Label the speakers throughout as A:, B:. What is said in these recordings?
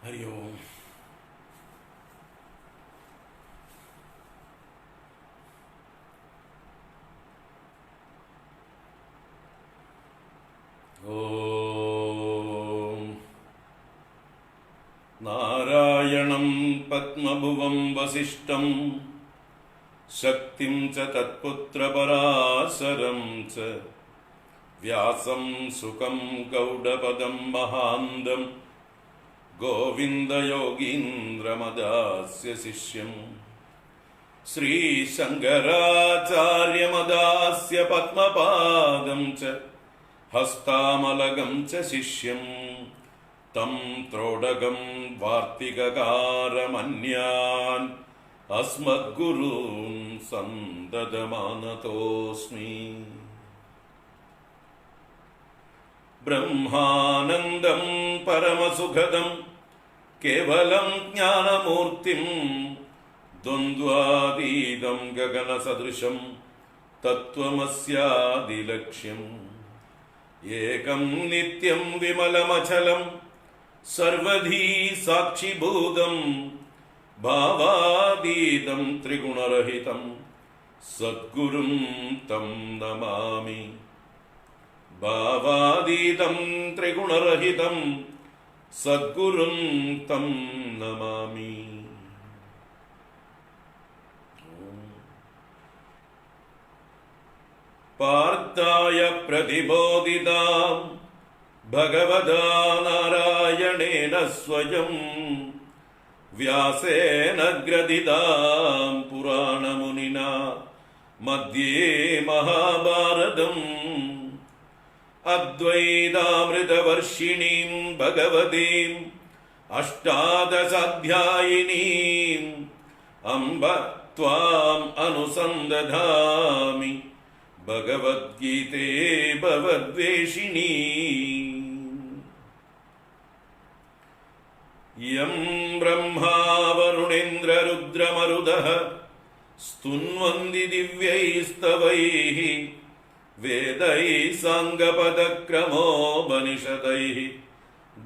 A: ഹരി ഓം. ഓം നാരായണം പത്മഭുവം വസിഷ്ഠം ശക്തിം ച തത്പുത്രപരാശരം ച വ്യാസം സുഖം ഗൗഡപദം മഹാന്തം ഗോവിന്ദയോഗീന്ദ്രമദാസ്യ ശിഷ്യം ശ്രീശങ്കരാചാര്യമദാസ്യ പത്മപാദം ച ഹസ്താമലകം ച ശിഷ്യം തം ത്രോടകം വാർത്തികകാരമന്യാൻ അസ്മദ്ഗുരൂൻ സന്തതമാനതോസ്മി. ബ്രഹ്മാനന്ദം പരമസുഖദം കേവലം ജ്ഞാനമൂർത്തിം ദ്വന്ദ്വാതീതം ഗഗനസദൃശം തത്വമസ്യാദിലക്ഷ്യം ഏകം നിത്യം വിമലമചലം സർവധീ സാക്ഷിഭൂതം ഭാവാതീതം ത്രിഗുണരഹിതം സദ്ഗുരും തം നമാമി. ഭാവാതീതം ത്രിഗുണരഹിതം സദ്ഗുരും തം നമാമി. പാർത്ഥായ പ്രതിബോധിതാം ഭഗവതാ നാരായണേന സ്വയം വ്യാസേന ഗ്രഥിതാം പുരാണമുനിനാ മധ്യേ മഹാഭാരതം അദ്വൈതാമൃതവർഷിണീം ഭഗവതീം അഷ്ടാദശാധ്യായിനീം അംബ ത്വാം അനുസന്ദധാമി ഭഗവദ്ഗീതേ ഭവദ്വേഷിണീ. യം ബ്രഹ്മാ വരുണേന്ദ്രരുദ്രമരുതഃ സ്തുന്വന്തി ദിവ്യൈസ്തവൈഃ വേദൈഃ സാംഗപദക്രമോപനിഷദൈഃ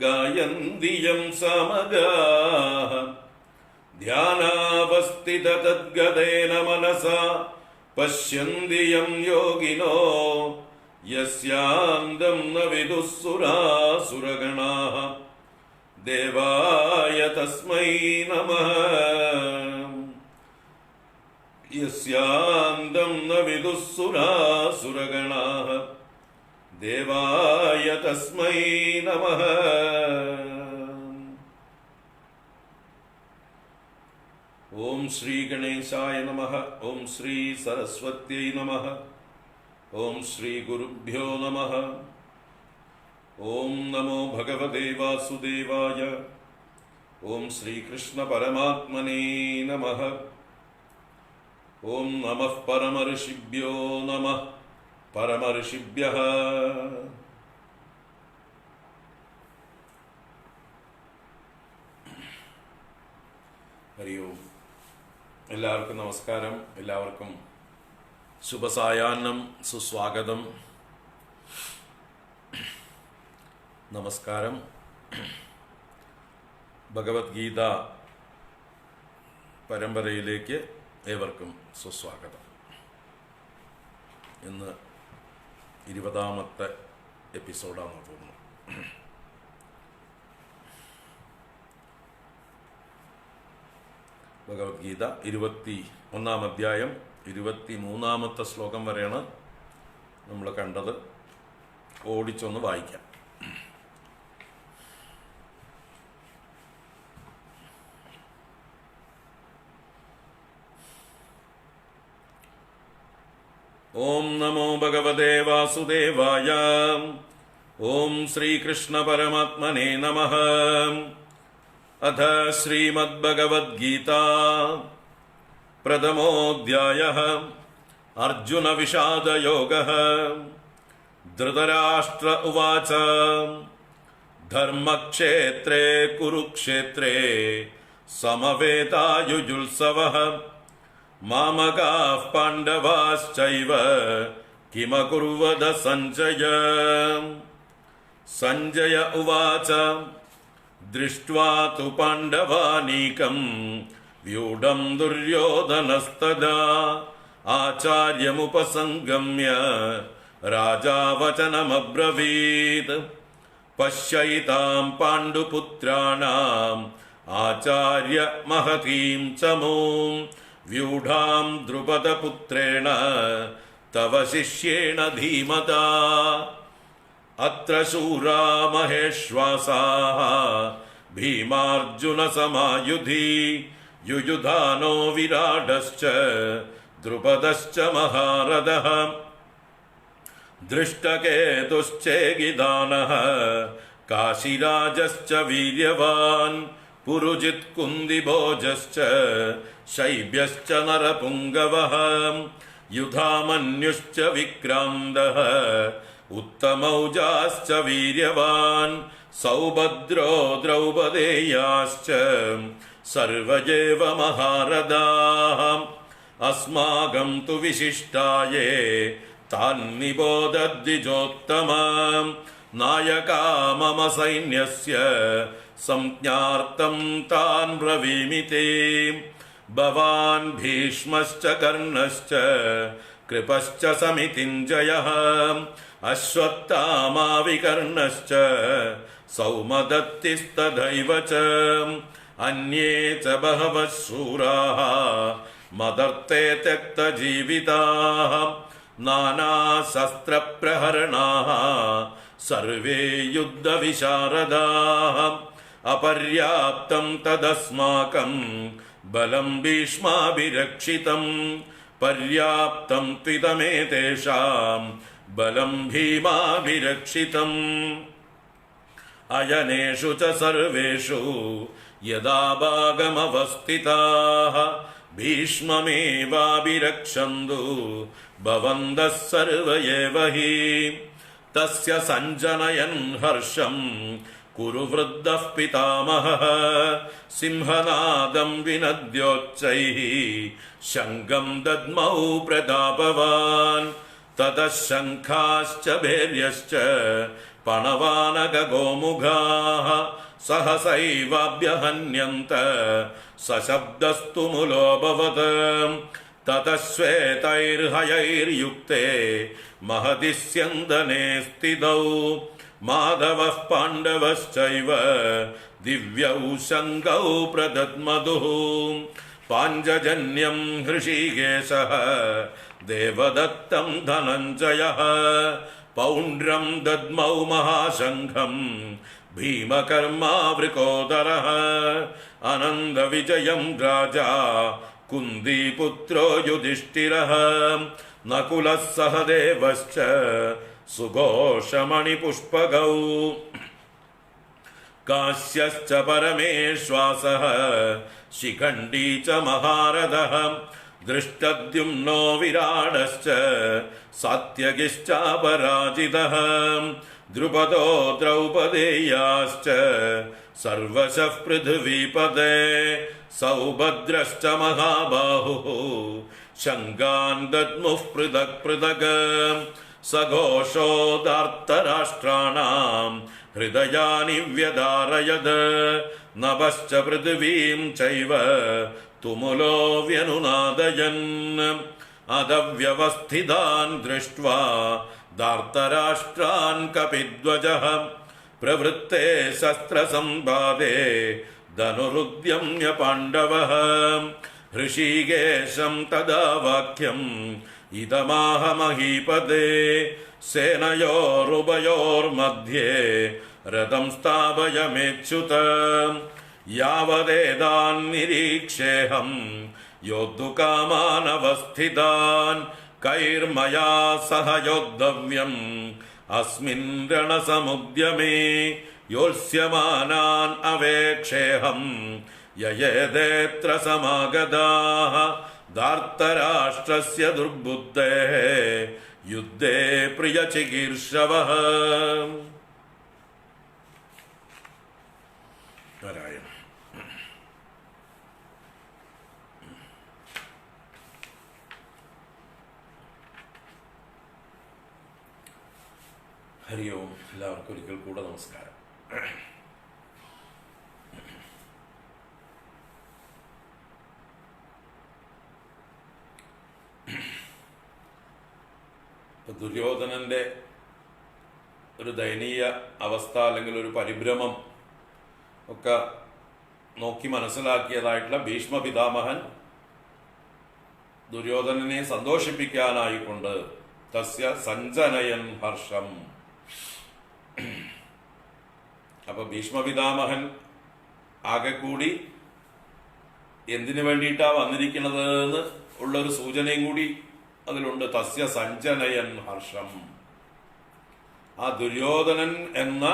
A: ഗായന്തി യം സമഗാഃ. ധ്യാനാവസ്ഥിതതദ്ഗതേന മനസാ പശ്യന്തി യം യോഗിനോ യസ്യാന്തം ന വിദുഃ സുരാസുരഗണാഃ. ദേവായ തസ്മൈ നമഃ. യസ്യാന്തം ന വിദുഃ സുരാസുരഗണാഃ. ദേവായ തസ്മൈ നമഃ. ഓം ശ്രീ ഗണേശായ നമഃ. ഓം ശ്രീ സരസ്വത്यै നമഃ. ഓം ശ്രീ ഗുരുഭ്യോ നമഃ. ഓം നമോ ഭഗവതേ വാസുദേവായ. ഓം ശ്രീകൃഷ്ണ പരമാത്മനേ നമഃ. ഓം നമഃ പരമഋഷിഭ്യോ നമഃ പരമഋഷിഭ്യഃ. ഹരി ഓം. എല്ലാവർക്കും നമസ്കാരം. എല്ലാവർക്കും ശുഭസായാഹ്നം, സുസ്വാഗതം, നമസ്കാരം. ഭഗവത്ഗീത പരമ്പരയിലേക്ക് ഏവർക്കും സുസ്വാഗതം. ഇന്ന് 20ാമത്തെ എപ്പിസോഡാണെന്ന് തോന്നുന്നു. ഭഗവത്ഗീത 21-ാം അധ്യായം 23-ാമത്തെ ശ്ലോകം വരെയാണ് നമ്മൾ കണ്ടത്. ഓടിച്ചൊന്ന് വായിക്കാം. ഓം നമോ ഭഗവതേ വാസുദേവായ. ഓം ശ്രീകൃഷ്ണ പരമാത്മനേ നമഃ. അഥ ശ്രീമദ്ഭഗവദ്ഗീതാ പ്രഥമോऽധ്യായഃ. അർജുന വിഷാദയോഗഃ. ധൃതരാഷ്ട്ര ഉവാച ധർമ്മക്ഷേത്രേ കുരുക്ഷേത്രേ സമവേതായുജുത്സവഃ മാമകാഃ പാണ്ഡവാശ്ചൈവ കിമകുർവത സഞ്ജയ. സഞ്ജയ ഉവാച ദൃഷ്ട്വാ തു പാണ്ഡവാനീകം വ്യൂഢം ദുര്യോധനസ്തദാ ആചാര്യമുപസംഗമ്യ രാജാ വചനമബ്രവീത് പശ്യൈതാം പാണ്ഡുപുത്രാണാം ആചാര്യ മഹതീം ചമൂം വ്യൂഢാം ദ്രുപദപുത്രേണ തവ ശിഷ്യേണ ധീമതാ അത്ര ശൂരാ മഹേശ്വാസാഃ ഭീമാർജുന സമായുധി യുയുധാനോ വിരാടശ്ച ദ്രുപദശ്ച മഹാരഥഃ ദൃഷ്ടകേതുശ്ചേകിദാനഃ കാശിരാജശ്ച വീര്യവാൻ പുരുജിത് കുന്തിഭോജശ്ച ശൈബ്യശ്ച നരപുംഗവഃ യുധാമന്യുശ്ച വിക്രാന്തഃ ഉത്തമൗജാശ്ച വീര്യവാൻ സൗഭദ്രോ ദ്രൗപദേയാശ്ച സർവജേവ മഹാരഥാഃ അസ്മാകം തു വിശിഷ്ടായേ താൻ നിബോധദ്വിജോത്തമം നായകാ മമ സൈന്യസ്യ സംജ്ഞാർത്ഥം താൻ ബ്രവീമി തേ ഭവാൻ ഭീഷ്മശ്ച കർണശ്ച കൃപശ്ച സമിതിഞ്ജയഃ അശ്വത്ഥാമാ വികർണശ്ച സൗമദത്തിസ്തഥൈവ ച അന്യേ ച ബഹവഃ ശൂരാः മദർത്തേ ത്യക്തജീവിതാः നാനാശസ്ത്രപ്രഹരണാः സർവേ യുദ്ധവിശാരദാः അപര്യാപ്തം തദസ്മാകം ബലം ഭീഷ്മാഭിരക്ഷിതം പര്യാപ്തം ത്വിതമേതേഷാം ബലം ഭീമാഭിരക്ഷിതം അയനേഷു ച സർവേഷു യഥാ ഭാഗമവസ്ഥിതാഃ ഭീഷ്മമേവാഭിരക്ഷന്തു ഭവന്തഃ സർവ ഏവ ഹി തസ്യ സഞ്ജനയൻ ഹർഷം കുരു വൃദ്ധഃ പിതാമഹഃ സിംഹനാദം വിനദ്യോച്ചൈഃ ശംഖം ദദ്മൗ പ്രതാപവാൻ തതഃ ശംഖാശ്ച ഭേര്യശ്ച പണവാനകഗോമുഖാഃ സഹസൈവാഭ്യഹന്യന്ത സശബ്ദസ്തു മുലോഭവത് തതഃ ശ്വേതൈർഹയൈർയുക്തേ മഹതി സ്യന്ദനേ സ്ഥിതൗ മാധവഃ പാണ്ഡവശ്ചൈവ ദിവ്യൗ ശങ്കൗ പ്രദദ്മധുഃ പാഞ്ചജന്യം ഹൃഷീകേശഃ ദേവദത്തം ധനഞ്ജയഃ പൗണ്ഡ്രം ദദ്മൗ മഹാശംഖം ഭീമകർമാ വൃകോദരഃ അനന്തവിജയം രാജാ കുന്തിപുത്രോ യുധിഷ്ഠിരഃ നകുലഃ സഹദേവശ്ച സുഘോഷമണിപുഷ്പകൗ കാശ്യശ്ച പരമേശ്വാസഃ ശിഖണ്ഡീ ച മഹാരഥഃ ദൃഷ്ടദ്യുമ്നോ വിരാടശ്ച സാത്യകിശ്ചാപരാജിതഃ ദ്രുപദോ ദ്രൗപദേയാശ്ച സർവശഃ പൃഥിവീപദേ സൗഭദ്രശ്ച മഹാബാഹുഃ ശങ്കാൻ ദദ്മുഃ പൃഥക് പൃഥക് സഘോഷോദാർത്തരാഷ്ട്രാണാം ഹൃദയാനി വ്യധാരയത് നഭശ്ച പൃഥിവീം ചൈവ തുമുലോ വ്യനുനാദയൻ അദവ്യവസ്ഥിതാൻ ദൃഷ്ട്വാ ധാർത്തരാഷ്ട്രാൻ കപിധ്വജഃ പ്രവൃത്തെ ശസ്ത്രസംവാദേ ധനുരുദ്യമ്യ പാണ്ഡവഃ ഹൃഷീകേശം തദാ വാക്യം ഇദമാഹ മഹീപദേ സേനയോരുഭയോർമധ്യേ രഥം സ്ഥാപയമേച്യുത യാവദേതാൻ നിരീക്ഷേഹം യോദ്ധുകാമാനവസ്ഥിതാൻ കൈർമയാ സഹ യോദ്ധവ്യം അസ്മിൻ രണസമുദ്യമേ യോത്സ്യമാനാൻ അവേക്ഷേഹം യയേദേത്ര സമാഗതാഃ ധാർത്തരാഷ്ട്രസ്യ ദുർബുദ്ധേഃ യുദ്ധേ പ്രിയചികീർഷവഃ. നാരായണ. ഹരി ഓം. എല്ലാവർക്കും ഒരിക്കൽ കൂടെ നമസ്കാരം. ദുര്യോധനന്റെ ഒരു ദയനീയ അവസ്ഥ അല്ലെങ്കിൽ ഒരു പരിഭ്രമം ഒക്കെ നോക്കി മനസ്സിലാക്കിയതായിട്ടുള്ള ഭീഷ്മ പിതാമഹൻ ദുര്യോധനനെ സന്തോഷിപ്പിക്കാനായിക്കൊണ്ട് തസ്യ സഞ്ജനയൻ ഹർഷം. അപ്പൊ ഭീഷ്മ പിതാമഹൻ ആകെ കൂടി എന്തിനു വേണ്ടിയിട്ടാ വന്നിരിക്കുന്നത് എന്ന് ഉള്ളൊരു സൂചനയും കൂടി അതിലുണ്ട്. തസ്യ സഞ്ജനയൻ ഹർഷം. ആ ദുര്യോധനൻ എന്ന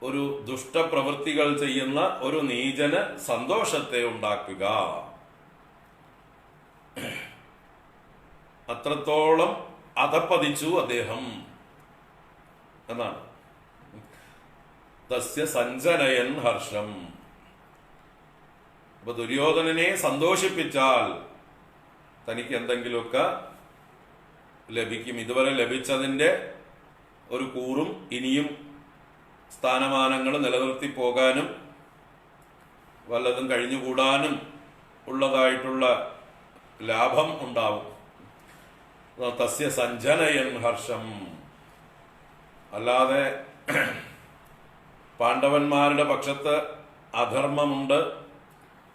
A: ഒരു ദുഷ്ടപ്രവൃത്തികൾ ചെയ്യുന്ന ഒരു നീചന് സന്തോഷത്തെ ഉണ്ടാക്കുക. അത്രത്തോളം അധപ്പതിച്ചു അദ്ദേഹം എന്നാണ്. തസ്യ സഞ്ജനയൻ ഹർഷം. അപ്പൊ ദുര്യോധനനെ സന്തോഷിപ്പിച്ചാൽ തനിക്ക് എന്തെങ്കിലുമൊക്കെ ലഭിക്കും. ഇതുവരെ ലഭിച്ചതിന്റെ ഒരു കൂറും ഇനിയും സ്ഥാനമാനങ്ങൾ നിലനിർത്തി പോകാനും വല്ലതും കഴിഞ്ഞുകൂടാനും ഉള്ളതായിട്ടുള്ള ലാഭം ഉണ്ടാവും. തസ്യ സഞ്ജനയൻ ഹർഷം. അല്ലാതെ പാണ്ഡവന്മാരുടെ പക്ഷത്ത് അധർമ്മമുണ്ട്,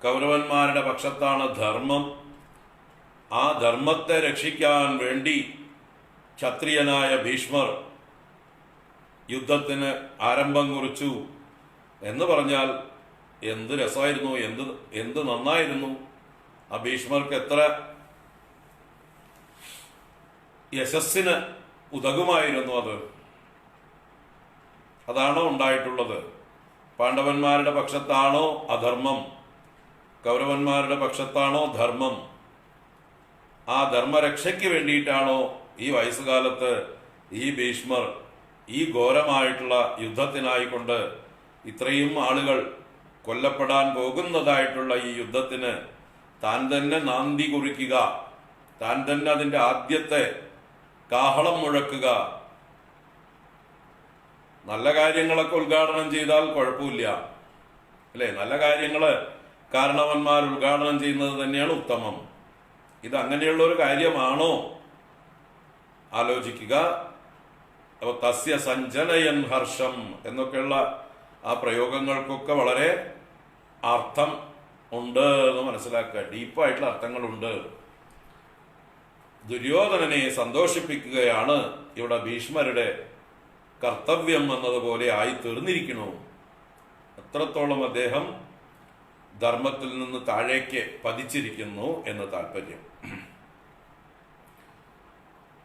A: കൗരവന്മാരുടെ പക്ഷത്താണ് ധർമ്മം. ആ ധർമ്മത്തെ രക്ഷിക്കാൻ വേണ്ടി ക്ഷത്രിയനായ ഭീഷ്മർ യുദ്ധത്തിന് ആരംഭം കുറിച്ചു എന്ന് പറഞ്ഞാൽ എന്ത് രസമായിരുന്നു, എന്ത് നന്നായിരുന്നു. ആ ഭീഷ്മർക്ക് എത്ര യശസ്സിന് ഉതകുമായിരുന്നു അത്. അതാണോ ഉണ്ടായിട്ടുള്ളത്? പാണ്ഡവന്മാരുടെ പക്ഷത്താണോ അധർമ്മം, കൗരവന്മാരുടെ പക്ഷത്താണോ ധർമ്മം? ആ ധർമ്മരക്ഷയ്ക്ക് വേണ്ടിയിട്ടാണോ ഈ വയസ്സുകാലത്ത് ഈ ഭീഷ്മർ ഈ ഘോരമായിട്ടുള്ള യുദ്ധത്തിനായിക്കൊണ്ട് ഇത്രയും ആളുകൾ കൊല്ലപ്പെടാൻ പോകുന്നതായിട്ടുള്ള ഈ യുദ്ധത്തിന് താൻ തന്നെ നാന്തി കുറിക്കുക, താൻ തന്നെ അതിന്റെ ആദ്യത്തെ കാഹളം മുഴക്കുക? നല്ല കാര്യങ്ങളൊക്കെ ഉദ്ഘാടനം ചെയ്താൽ കുഴപ്പമില്ല, അല്ലെ? നല്ല കാര്യങ്ങള് കാരണവന്മാർ ഉദ്ഘാടനം ചെയ്യുന്നത് തന്നെയാണ് ഉത്തമം. ഇത് അങ്ങനെയുള്ള ഒരു കാര്യമാണോ? ആലോചിക്കുക. അപ്പൊ തസ്യ സഞ്ജനയൻ ഹർഷം എന്നൊക്കെയുള്ള ആ പ്രയോഗങ്ങൾക്കൊക്കെ വളരെ അർത്ഥം ഉണ്ട് എന്ന് മനസ്സിലാക്കുക. ഡീപ്പായിട്ടുള്ള അർത്ഥങ്ങളുണ്ട്. ദുര്യോധനനെ സന്തോഷിപ്പിക്കുകയാണ് ഇവിടെ ഭീഷ്മരുടെ കർത്തവ്യം എന്നതുപോലെ ആയി തീർന്നിരിക്കുന്നു. അത്രത്തോളം അദ്ദേഹം ധർമ്മത്തിൽ നിന്ന് താഴേക്ക് പതിച്ചിരിക്കുന്നു എന്ന് താല്പര്യം.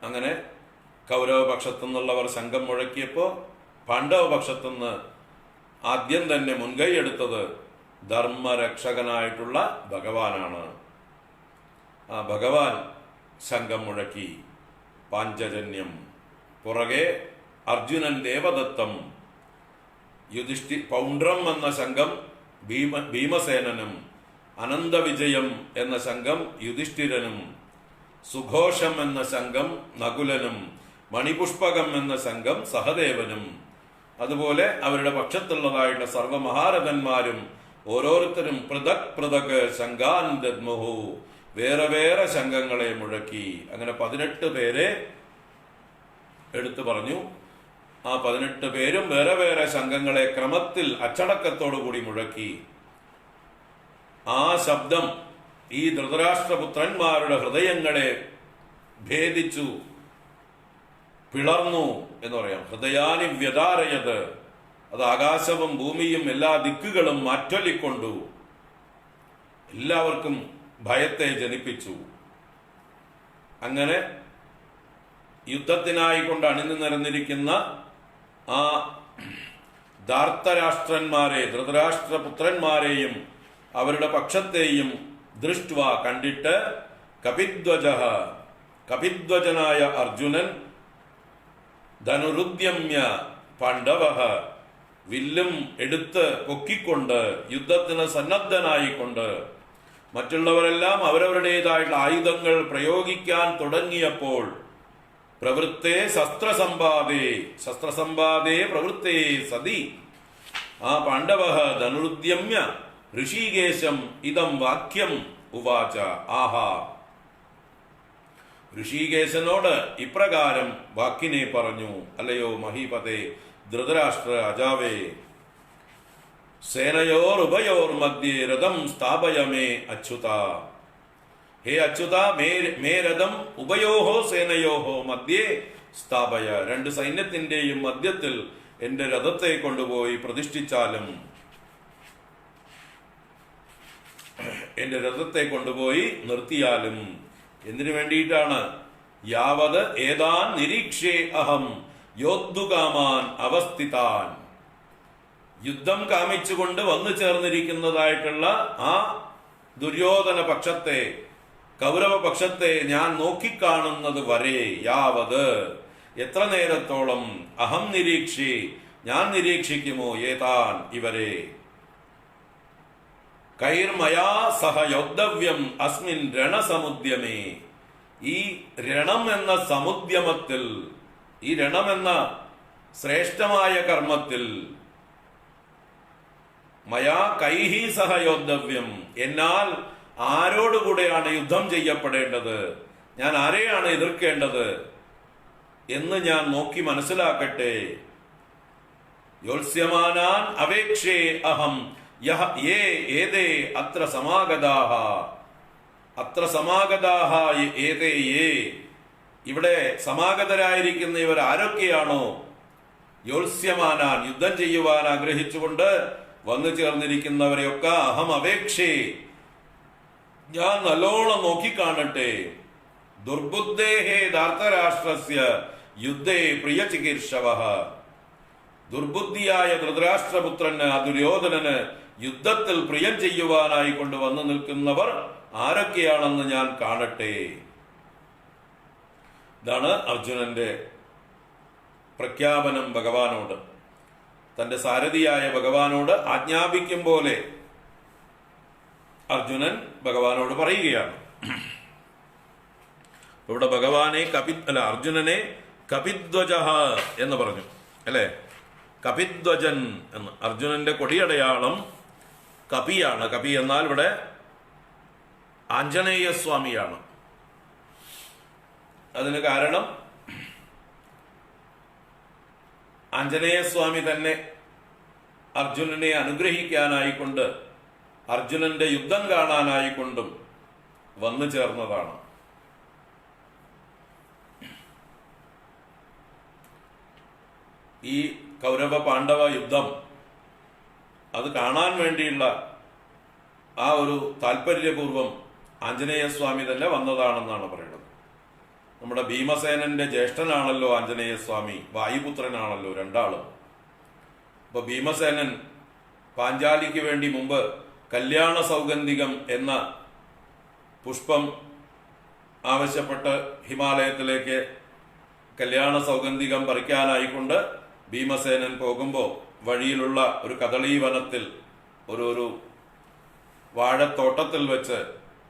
A: അങ്ങനെ കൗരവപക്ഷത്തുനിന്നുള്ളവർ ശംഖം മുഴക്കിയപ്പോൾ പാണ്ഡവപക്ഷത്തുനിന്ന് ആദ്യം തന്നെ മുൻകൈ എടുത്തത് ധർമ്മരക്ഷകനായിട്ടുള്ള ഭഗവാനാണ്. ആ ഭഗവാൻ ശംഖം മുഴക്കി. പാഞ്ചജന്യം. പുറകെ അർജുനൻ ദേവദത്തം, പൗണ്ഡ്രം എന്ന ശംഖം ഭീമസേനനും, അനന്തവിജയം എന്ന ശംഖം യുധിഷ്ഠിരനും, സുഘോഷം എന്ന ശംഖം നകുലനും, മണിപുഷ്പകം എന്ന ശംഖം സഹദേവനും, അതുപോലെ അവരുടെ പക്ഷത്തുള്ളതായിട്ട് സർവമഹാരഥന്മാരും ഓരോരുത്തരും പൃഥക് പൃഥക് ശംഖാൻ ദദ്മുഹു, വേറെ വേറെ ശംഖങ്ങളെ മുഴക്കി. അങ്ങനെ 18 പേരെ എടുത്തു പറഞ്ഞു. ആ 18 പേരും വേറെ വേറെ ശംഖങ്ങളെ ക്രമത്തിൽ അച്ചടക്കത്തോടുകൂടി മുഴക്കി. ആ ശബ്ദം ഈ ധൃതരാഷ്ട്രപുത്രന്മാരുടെ ഹൃദയങ്ങളെ ഭേദിച്ചു, പിളർന്നു എന്ന് പറയാം. ഹൃദയാനി വ്യതാരയത്. അത് ആകാശവും ഭൂമിയും എല്ലാ ദിക്കുകളും മാറ്റൊല്ലിക്കൊണ്ടു. എല്ലാവർക്കും ഭയത്തെ ജനിപ്പിച്ചു. അങ്ങനെ യുദ്ധത്തിനായിക്കൊണ്ട് അണിഞ്ഞു നിരന്നിരിക്കുന്ന ആ ധാർത്തരാഷ്ട്രന്മാരെ, ധൃതരാഷ്ട്രപുത്രന്മാരെയും അവരുടെ പക്ഷത്തെയും ദൃഷ്ട്വ കണ്ടിട്ട് കപിധ്വജനായ അർജുനൻ ധനുരുദ്യമ്യ പാണ്ഡവ, വില്ലും എടുത്ത് പൊക്കിക്കൊണ്ട് യുദ്ധത്തിന് സന്നദ്ധനായിക്കൊണ്ട് മറ്റുള്ളവരെല്ലാം അവരവരുടേതായിട്ടുള്ള ആയുധങ്ങൾ പ്രയോഗിക്കാൻ തുടങ്ങിയപ്പോൾ പ്രവൃത്തേ ശസ്ത്രസമ്പാദേ പ്രവൃത്തേ സതി ആ പാണ്ഡവ ധനുരുദ്യമ്യ ഋഷികേശം ഇതം വാക്യം ഉവാച. ആഹാ, ഋഷികേശനോട് ഇപ്രകാരം വാക്കിനെ പറഞ്ഞു. അല്ലയോ മഹീപതേ ധൃതരാഷ്ട്ര രാജാവേ, സേനയോർ ഉഭയോർ മധ്യേ രഥം സ്ഥാപയമേ അച്യുത. ഹേ അച്യുത, മേ രഥം ഉഭയോഹോ സേനയോഹോ മധ്യേ സ്ഥാപയ. രണ്ട് സൈന്യത്തിന്റെയും മധ്യത്തിൽ എന്റെ രഥത്തെ കൊണ്ടുപോയി പ്രതിഷ്ഠിച്ചാലും, എന്റെ രഥത്തെ കൊണ്ടുപോയി നിർത്തിയാലും. എന്തിനു വേണ്ടിയിട്ടാണ്? യാവത് ഏതാൻ നിരീക്ഷേ അഹം യോദ്ധുകാമാൻ അവസ്ഥിതാൻ. യുദ്ധം കാമിച്ചുകൊണ്ട് വന്നു ചേർന്നിരിക്കുന്നതായിട്ടുള്ള ആ ദുര്യോധന പക്ഷത്തെ, കൗരവ പക്ഷത്തെ ഞാൻ നോക്കിക്കാണുന്നത് വരെ, യാവത് എത്ര നേരത്തോളം, അഹം നിരീക്ഷേ ഞാൻ നിരീക്ഷിക്കുമോ, ഏതാൻ ഇവരെ, കൈർമയാ സഹ യോദ്ധവ്യം അസ്മിൻ രണസമുദ്യമേ. ഈ രണം എന്ന സമുദ്യമത്തിൽ, ഈ രണമെന്ന ശ്രേഷ്ഠമായ കർമ്മത്തിൽ, മയാ കൈഹി സഹ യോദ്ധവ്യം, എന്നാൽ ആരോടുകൂടെയാണ് യുദ്ധം ചെയ്യപ്പെടേണ്ടത്, ഞാൻ ആരെയാണ് എതിർക്കേണ്ടത് എന്ന് ഞാൻ നോക്കി മനസ്സിലാക്കട്ടെ. യോത്സ്യമാനാൻ അപേക്ഷേ അഹം യഹ യേ ഏതേ അത്ര സമാഗതാഹ. അത്ര സമാഗതാഹ ഏതേ യേ, ഇവിടെ സമാഗതരായിരിക്കുന്ന ഇവർ ആരൊക്കെയാണോ, യോത്സ്യമാനാൻ യുദ്ധം ചെയ്യുവാൻ ആഗ്രഹിച്ചുകൊണ്ട് വന്നു ചേർന്നിരിക്കുന്നവരെയൊക്കെ അഹം അപേക്ഷേ ഞാൻ നല്ലോണം നോക്കിക്കാണട്ടെ. ദുർബുദ്ധേഹേ ധാർത്തരാഷ്ട്രസ്യ യുദ്ധേ പ്രിയ ചികിത്സവ. ദുർബുദ്ധിയായ ധൃതരാഷ്ട്രപുത്രന്, ആ ദുര്യോധനന് യുദ്ധത്തിൽ പ്രിയം ചെയ്യുവാനായി കൊണ്ട് വന്നു നിൽക്കുന്നവർ ആരൊക്കെയാണെന്ന് ഞാൻ കാണട്ടെ. ഇതാണ് അർജുനന്റെ പ്രഖ്യാപനം ഭഗവാനോട്. തന്റെ സാരഥിയായ ഭഗവാനോട് ആജ്ഞാപിക്കും പോലെ അർജുനൻ ഭഗവാനോട് പറയുകയാണ്. ഇവിടെ ഭഗവാനെ അർജുനനെ കപിധ്വജ എന്ന് പറഞ്ഞു അല്ലെ. കപിധ്വജൻ എന്ന്, അർജുനന്റെ കൊടിയടയാളം കപിയാണ്. കപി എന്നാൽ ഇവിടെ ആഞ്ജനേയ സ്വാമിയാണ്. അതിന് കാരണം ആഞ്ജനേയ സ്വാമി തന്നെ അർജുനനെ അനുഗ്രഹിക്കാനായിക്കൊണ്ട്, അർജുനന്റെ യുദ്ധം കാണാനായിക്കൊണ്ടും വന്നു ചേർന്നതാണ്. ഈ കൗരവ പാണ്ഡവ യുദ്ധം അത് കാണാൻ വേണ്ടിയുള്ള ആ ഒരു താല്പര്യപൂർവം ആഞ്ജനേയ സ്വാമി തന്നെ വന്നതാണെന്നാണ് പറയുന്നത്. നമ്മുടെ ഭീമസേനന്റെ ജ്യേഷ്ഠനാണല്ലോ ആഞ്ജനേയ സ്വാമി, വായുപുത്രനാണല്ലോ രണ്ടാളും. അപ്പൊ ഭീമസേനൻ പാഞ്ചാലിക്ക് വേണ്ടി മുമ്പ് കല്യാണ സൗഗന്ധികം എന്ന പുഷ്പം ആവശ്യപ്പെട്ട് ഹിമാലയത്തിലേക്ക് കല്യാണ സൗഗന്ധികം പറിക്കാനായിക്കൊണ്ട് ഭീമസേനൻ പോകുമ്പോൾ വഴിയിലുള്ള ഒരു കദളീവനത്തിൽ ഒരു വാഴത്തോട്ടത്തിൽ വെച്ച്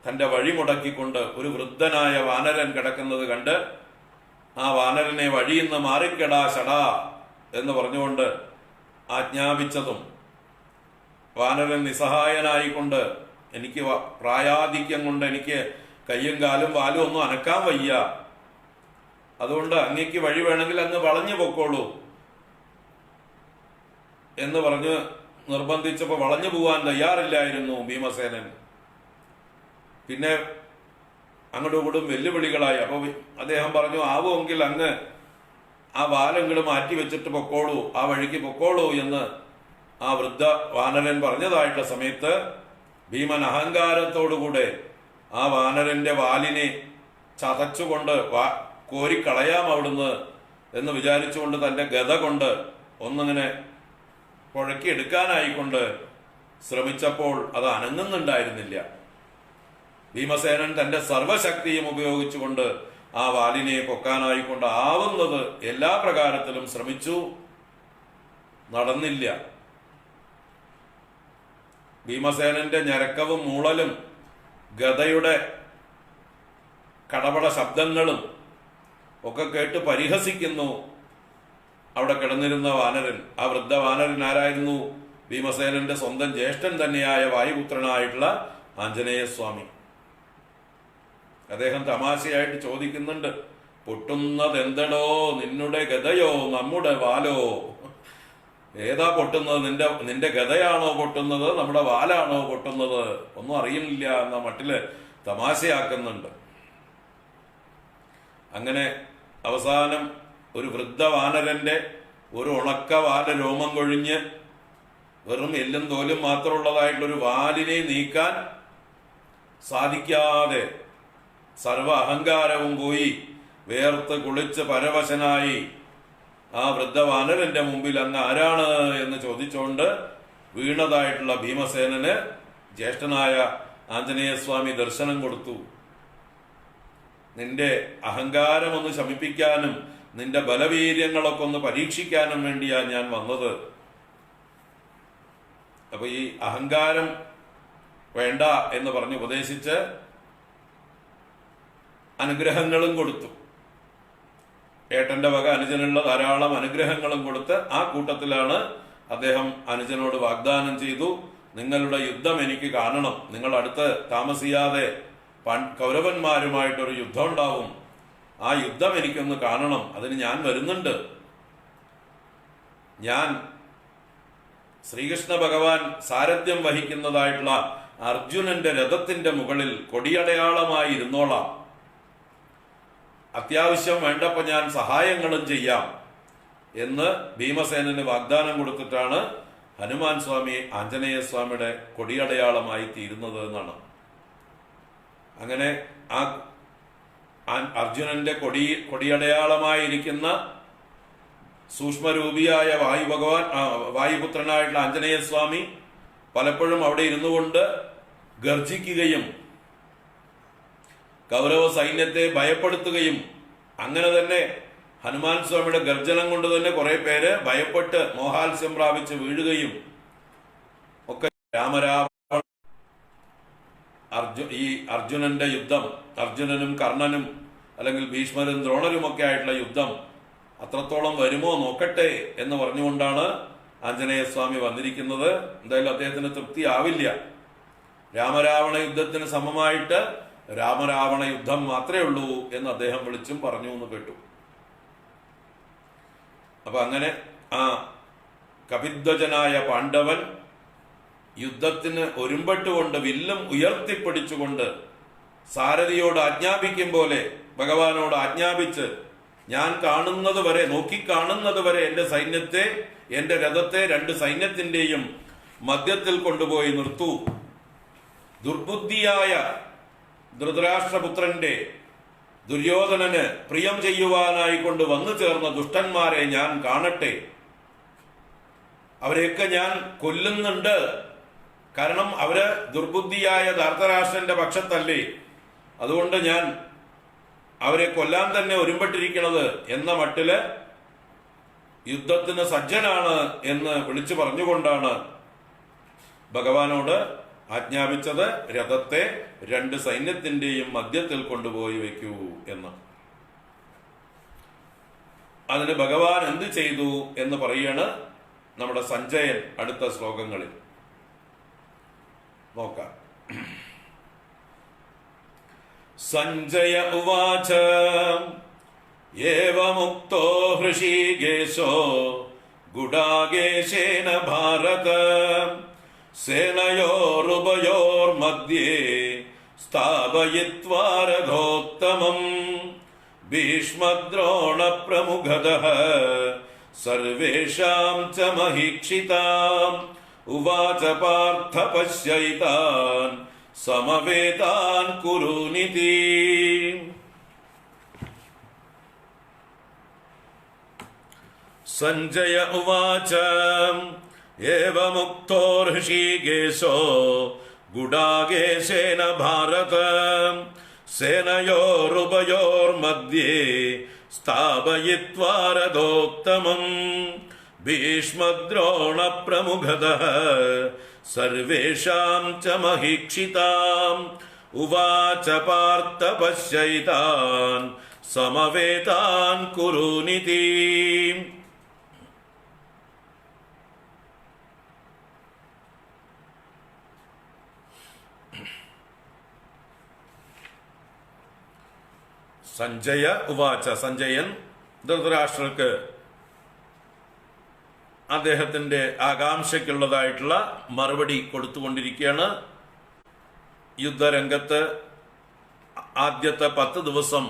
A: തന്റെ വഴി മുടക്കിക്കൊണ്ട് ഒരു വൃദ്ധനായ വാനരൻ കിടക്കുന്നത് കണ്ട് ആ വാനരനെ വഴിയിൽ നിന്ന് മാറിക്കെടാ ഷടാ എന്ന് പറഞ്ഞുകൊണ്ട് ആജ്ഞാപിച്ചതും, വാനരൻ നിസ്സഹായനായിക്കൊണ്ട് എനിക്ക് പ്രായാധിക്യം കൊണ്ട് എനിക്ക് കയ്യും കാലും വാലും ഒന്നും അനക്കാൻ വയ്യ, അതുകൊണ്ട് അങ്ങേക്ക് വഴി വേണമെങ്കിൽ അങ്ങ് വളഞ്ഞു പൊക്കോളൂ എന്ന് പറഞ്ഞ് നിർബന്ധിച്ചപ്പോൾ വളഞ്ഞു പോവാൻ തയ്യാറില്ലായിരുന്നു ഭീമസേനൻ. പിന്നെ അങ്ങോട്ടും ഇങ്ങോട്ടും വെല്ലുവിളികളായി. അപ്പോൾ അദ്ദേഹം പറഞ്ഞു, ആവുമെങ്കിൽ അങ്ങ് ആ വാലങ്ങൾ മാറ്റി വെച്ചിട്ട് പൊക്കോളൂ, ആ വഴിക്ക് പൊക്കോളൂ എന്ന് ആ വൃദ്ധ വാനരൻ പറഞ്ഞതായിട്ടുള്ള സമയത്ത് ഭീമൻ അഹങ്കാരത്തോടുകൂടെ ആ വാനരന്റെ വാലിനെ ചതച്ചുകൊണ്ട് കോരിക്കളയാം അവിടുന്ന് എന്ന് വിചാരിച്ചുകൊണ്ട് തന്റെ ഗദ കൊണ്ട് ഒന്നിങ്ങനെ പുഴക്കിയെടുക്കാനായിക്കൊണ്ട് ശ്രമിച്ചപ്പോൾ അത് അനങ്ങുന്നുണ്ടായിരുന്നില്ല. ഭീമസേനൻ തന്റെ സർവശക്തിയും ഉപയോഗിച്ചുകൊണ്ട് ആ വാലിനെ പൊക്കാനായിക്കൊണ്ട് ആവുന്നത് എല്ലാ പ്രകാരത്തിലും ശ്രമിച്ചു, നടന്നില്ല. ഭീമസേനന്റെ ഞരക്കവും മൂളലും ഗദയുടെ കടപട ശബ്ദങ്ങളും ഒക്കെ കേട്ട് പരിഹസിക്കുന്നു അവിടെ കിടന്നിരുന്ന വാനരൻ. ആ വൃദ്ധ വാനരൻ ആരായിരുന്നു? ഭീമസേനന്റെ സ്വന്തം ജ്യേഷ്ഠൻ തന്നെയായ വായുപുത്രനായിട്ടുള്ള ആഞ്ജനേയ സ്വാമി. അദ്ദേഹം തമാശയായിട്ട് ചോദിക്കുന്നുണ്ട്, പൊട്ടുന്നതെന്തടോ നിന്നുടെ ഗതയോ നമ്മുടെ വാലോ? ഏതാ പൊട്ടുന്നത്? നിന്റെ ഗതയാണോ പൊട്ടുന്നത്, നമ്മുടെ വാലാണോ പൊട്ടുന്നത്? ഒന്നും അറിയില്ല എന്ന മട്ടില് തമാശയാക്കുന്നുണ്ട്. അങ്ങനെ അവസാനം ഒരു വൃദ്ധ വാനരന്റെ ഒരു ഉണക്ക വാല രോമം കൊഴിഞ്ഞ് വെറും എല്ലും തോലും മാത്രമുള്ളതായിട്ടുള്ളൊരു വാലിനെ നീക്കാൻ സാധിക്കാതെ സർവ അഹങ്കാരവും പോയി വേർത്ത് കുളിച്ച് പരവശനായി ആ വൃദ്ധവാനരന്റെ മുമ്പിൽ അങ്ങ് ആരാണ് എന്ന് ചോദിച്ചുകൊണ്ട് വീണതായിട്ടുള്ള ഭീമസേനന് ജ്യേഷ്ഠനായ ആഞ്ജനേയസ്വാമി ദർശനം കൊടുത്തു. നിന്റെ അഹങ്കാരം ഒന്ന് ശമിപ്പിക്കാനും നിന്റെ ബലവീര്യങ്ങളൊക്കെ ഒന്ന് പരീക്ഷിക്കാനും വേണ്ടിയാ ഞാൻ വന്നത്. അപ്പൊ ഈ അഹങ്കാരം വേണ്ട എന്ന് പറഞ്ഞ് ഉപദേശിച്ച് അനുഗ്രഹങ്ങളും കൊടുത്തു. ഏട്ടന്റെ വക അനുജനുള്ള ധാരാളം അനുഗ്രഹങ്ങളും കൊടുത്ത് ആ കൂട്ടത്തിലാണ് അദ്ദേഹം അനുജനോട് വാഗ്ദാനം ചെയ്തു, നിങ്ങളുടെ യുദ്ധം എനിക്ക് കാണണം, നിങ്ങൾ അടുത്ത് താമസിയാതെ കൗരവന്മാരുമായിട്ടൊരു യുദ്ധം ഉണ്ടാവും, ആ യുദ്ധം എനിക്കൊന്ന് കാണണം, അതിന് ഞാൻ വരുന്നുണ്ട്. ഞാൻ ശ്രീകൃഷ്ണ ഭഗവാൻ സാരഥ്യം വഹിക്കുന്നതായിട്ടുള്ള അർജുനന്റെ രഥത്തിന്റെ മുകളിൽ കൊടിയടയാളമായി ഇരുന്നോളാം, അത്യാവശ്യം വേണ്ടപ്പോ ഞാൻ സഹായങ്ങളും ചെയ്യാം എന്ന് ഭീമസേനന് വാഗ്ദാനം കൊടുത്തിട്ടാണ് ഹനുമാൻ സ്വാമി ആഞ്ജനേയ സ്വാമിയുടെ കൊടിയടയാളമായി തീരുന്നത് എന്നാണ്. അങ്ങനെ ആ അർജുനന്റെ കൊടിയടയാളമായിരിക്കുന്ന സൂക്ഷ്മരൂപിയായ വായുപുത്രനായിട്ടുള്ള ആഞ്ജനേയ സ്വാമി പലപ്പോഴും അവിടെ ഇരുന്നു കൊണ്ട് ഗർജിക്കുകയും കൗരവ സൈന്യത്തെ ഭയപ്പെടുത്തുകയും, അങ്ങനെ തന്നെ ഹനുമാൻ സ്വാമിയുടെ ഗർജനം കൊണ്ട് തന്നെ കുറെ പേര് ഭയപ്പെട്ട് മോഹാത്സ്യം പ്രാപിച്ച് വീഴുകയും ഒക്കെ. ഈ അർജുനന്റെ യുദ്ധം, അർജുനനും കർണനും അല്ലെങ്കിൽ ഭീഷ്മരും ദ്രോണരുമൊക്കെ ആയിട്ടുള്ള യുദ്ധം അത്രത്തോളം വരുമോ നോക്കട്ടെ എന്ന് പറഞ്ഞുകൊണ്ടാണ് ആഞ്ജനേയ സ്വാമി വന്നിരിക്കുന്നത്. എന്തായാലും അദ്ദേഹത്തിന് തൃപ്തിയാവില്ല. രാമരാവണ യുദ്ധത്തിന് സമമായിട്ട് രാമരാവണ യുദ്ധം മാത്രമേ ഉള്ളൂ എന്ന് അദ്ദേഹം വിളിച്ചും പറഞ്ഞു എന്ന് കേട്ടു. അപ്പൊ അങ്ങനെ ആ കപിധ്വജനായ പാണ്ഡവൻ യുദ്ധത്തിന് ഒരുമ്പെട്ടുകൊണ്ട് വില്ലും ഉയർത്തിപ്പിടിച്ചുകൊണ്ട് സാരഥിയോട് ആജ്ഞാപിക്കും പോലെ ഭഗവാനോട് ആജ്ഞാപിച്ച്, ഞാൻ കാണുന്നത് വരെ, നോക്കിക്കാണുന്നത് വരെ എന്റെ സൈന്യത്തെ, എന്റെ രഥത്തെ രണ്ട് സൈന്യത്തിന്റെയും മധ്യത്തിൽ കൊണ്ടുപോയി നിർത്തൂ. ദുർബുദ്ധിയായ ധൃതരാഷ്ട്രപുത്രന്റെ ദുര്യോധനന് പ്രിയം ചെയ്യുവാനായി കൊണ്ട് വന്നു ചേർന്ന ദുഷ്ടന്മാരെ ഞാൻ കാണട്ടെ, അവരെയൊക്കെ ഞാൻ കൊല്ലുന്നുണ്ട്. കാരണം അവര് ദുർബുദ്ധിയായ ധൃതരാഷ്ട്രന്റെ പക്ഷത്തല്ലേ, അതുകൊണ്ട് ഞാൻ അവരെ കൊല്ലാൻ തന്നെ ഒരുമ്പെട്ടിരിക്കുന്നത് എന്ന മട്ടില് യുദ്ധത്തിന് സജ്ജനാണ് എന്ന് വിളിച്ചു പറഞ്ഞുകൊണ്ടാണ് ഭഗവാനോട് ആജ്ഞാപിച്ചത്, രഥത്തെ രണ്ട് സൈന്യത്തിന്റെയും മധ്യത്തിൽ കൊണ്ടുപോയി വെക്കൂ എന്ന്. അതിന് ഭഗവാൻ എന്ത് ചെയ്തു എന്ന് പറയാണ് നമ്മുടെ സഞ്ജയൻ അടുത്ത ശ്ലോകങ്ങളിൽ. നോക്കാം. സഞ്ജയ ഉവാച ഏവമുക്തോ ഹൃഷീകേശോ ഗുഡാകേശേന ഭാരത സേനയോരുഭയോർമധ്യേ സ്ഥാപയിത്വാ രഥോത്തമം ഭീഷ്മദ്രോണ പ്രമുഖതഃ സർവേഷാം ച മഹീക്ഷിതാം ഉവാച പാർത്ഥ പശ്യൈതാൻ സമവേതാൻ കുരുനിതി. സഞ്ജയ ഉവാച ഏവമുക്തോ ഹൃഷീകേശോ ഗുഡാകേശേന ഭാരത സേനയോരുഭയോർമധ്യേ സ്ഥാപയിത്വാ രഥോത്തമം ഭീഷ്മദ്രോണ പ്രമുഖതഃ സർവേഷാം ച മഹീക്ഷിതാം ഉവാച പാർത്ഥ പശ്യൈതാൻ സമവേതാൻ കുരുനിതി. സഞ്ജയ ഉവാച. സഞ്ജയൻ ധൃതരാഷ്ട്രർക്ക് അദ്ദേഹത്തിന്റെ ആകാംക്ഷയ്ക്കുള്ളതായിട്ടുള്ള മറുപടി കൊടുത്തുകൊണ്ടിരിക്കുകയാണ്. യുദ്ധരംഗത്ത് ആദ്യത്തെ 10 ദിവസം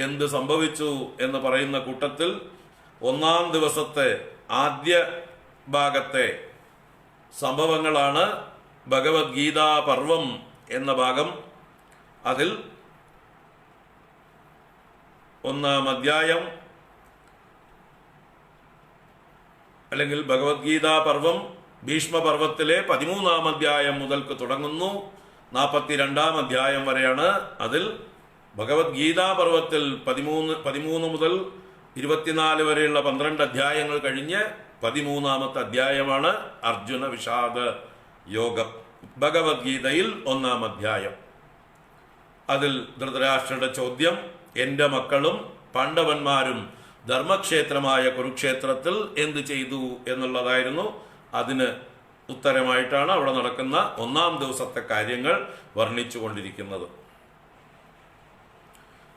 A: എന്ത് സംഭവിച്ചു എന്ന് പറയുന്ന കൂട്ടത്തിൽ ഒന്നാം ദിവസത്തെ ആദ്യ ഭാഗത്തെ സംഭവങ്ങളാണ് ഭഗവത്ഗീതാ പർവം എന്ന ഭാഗം. അതിൽ 1-ാം അധ്യായം അല്ലെങ്കിൽ ഭഗവത്ഗീതാ പർവം ഭീഷ്മപർവത്തിലെ 13-ാം അധ്യായം മുതൽക്ക് തുടങ്ങുന്നു. 42-ാം അധ്യായം വരെയാണ്. അതിൽ ഭഗവത്ഗീതാ പർവത്തിൽ 13 മുതൽ 24 വരെയുള്ള 12 അധ്യായങ്ങൾ കഴിഞ്ഞ് 13-ാമത്തെ അധ്യായമാണ് അർജുന വിഷാദ യോഗം. ഭഗവത്ഗീതയിൽ 1-ാം അധ്യായം. അതിൽ ധൃതരാഷ്ട്രയുടെ ചോദ്യം, എൻ്റെ മക്കളും പാണ്ഡവന്മാരും ധർമ്മക്ഷേത്രമായ കുരുക്ഷേത്രത്തിൽ എന്ത് ചെയ്തു എന്നുള്ളതായിരുന്നു. അതിന് ഉത്തരമായിട്ടാണ് അവിടെ നടക്കുന്ന 1-ാം ദിവസത്തെ കാര്യങ്ങൾ വർണ്ണിച്ചു കൊണ്ടിരിക്കുന്നത്.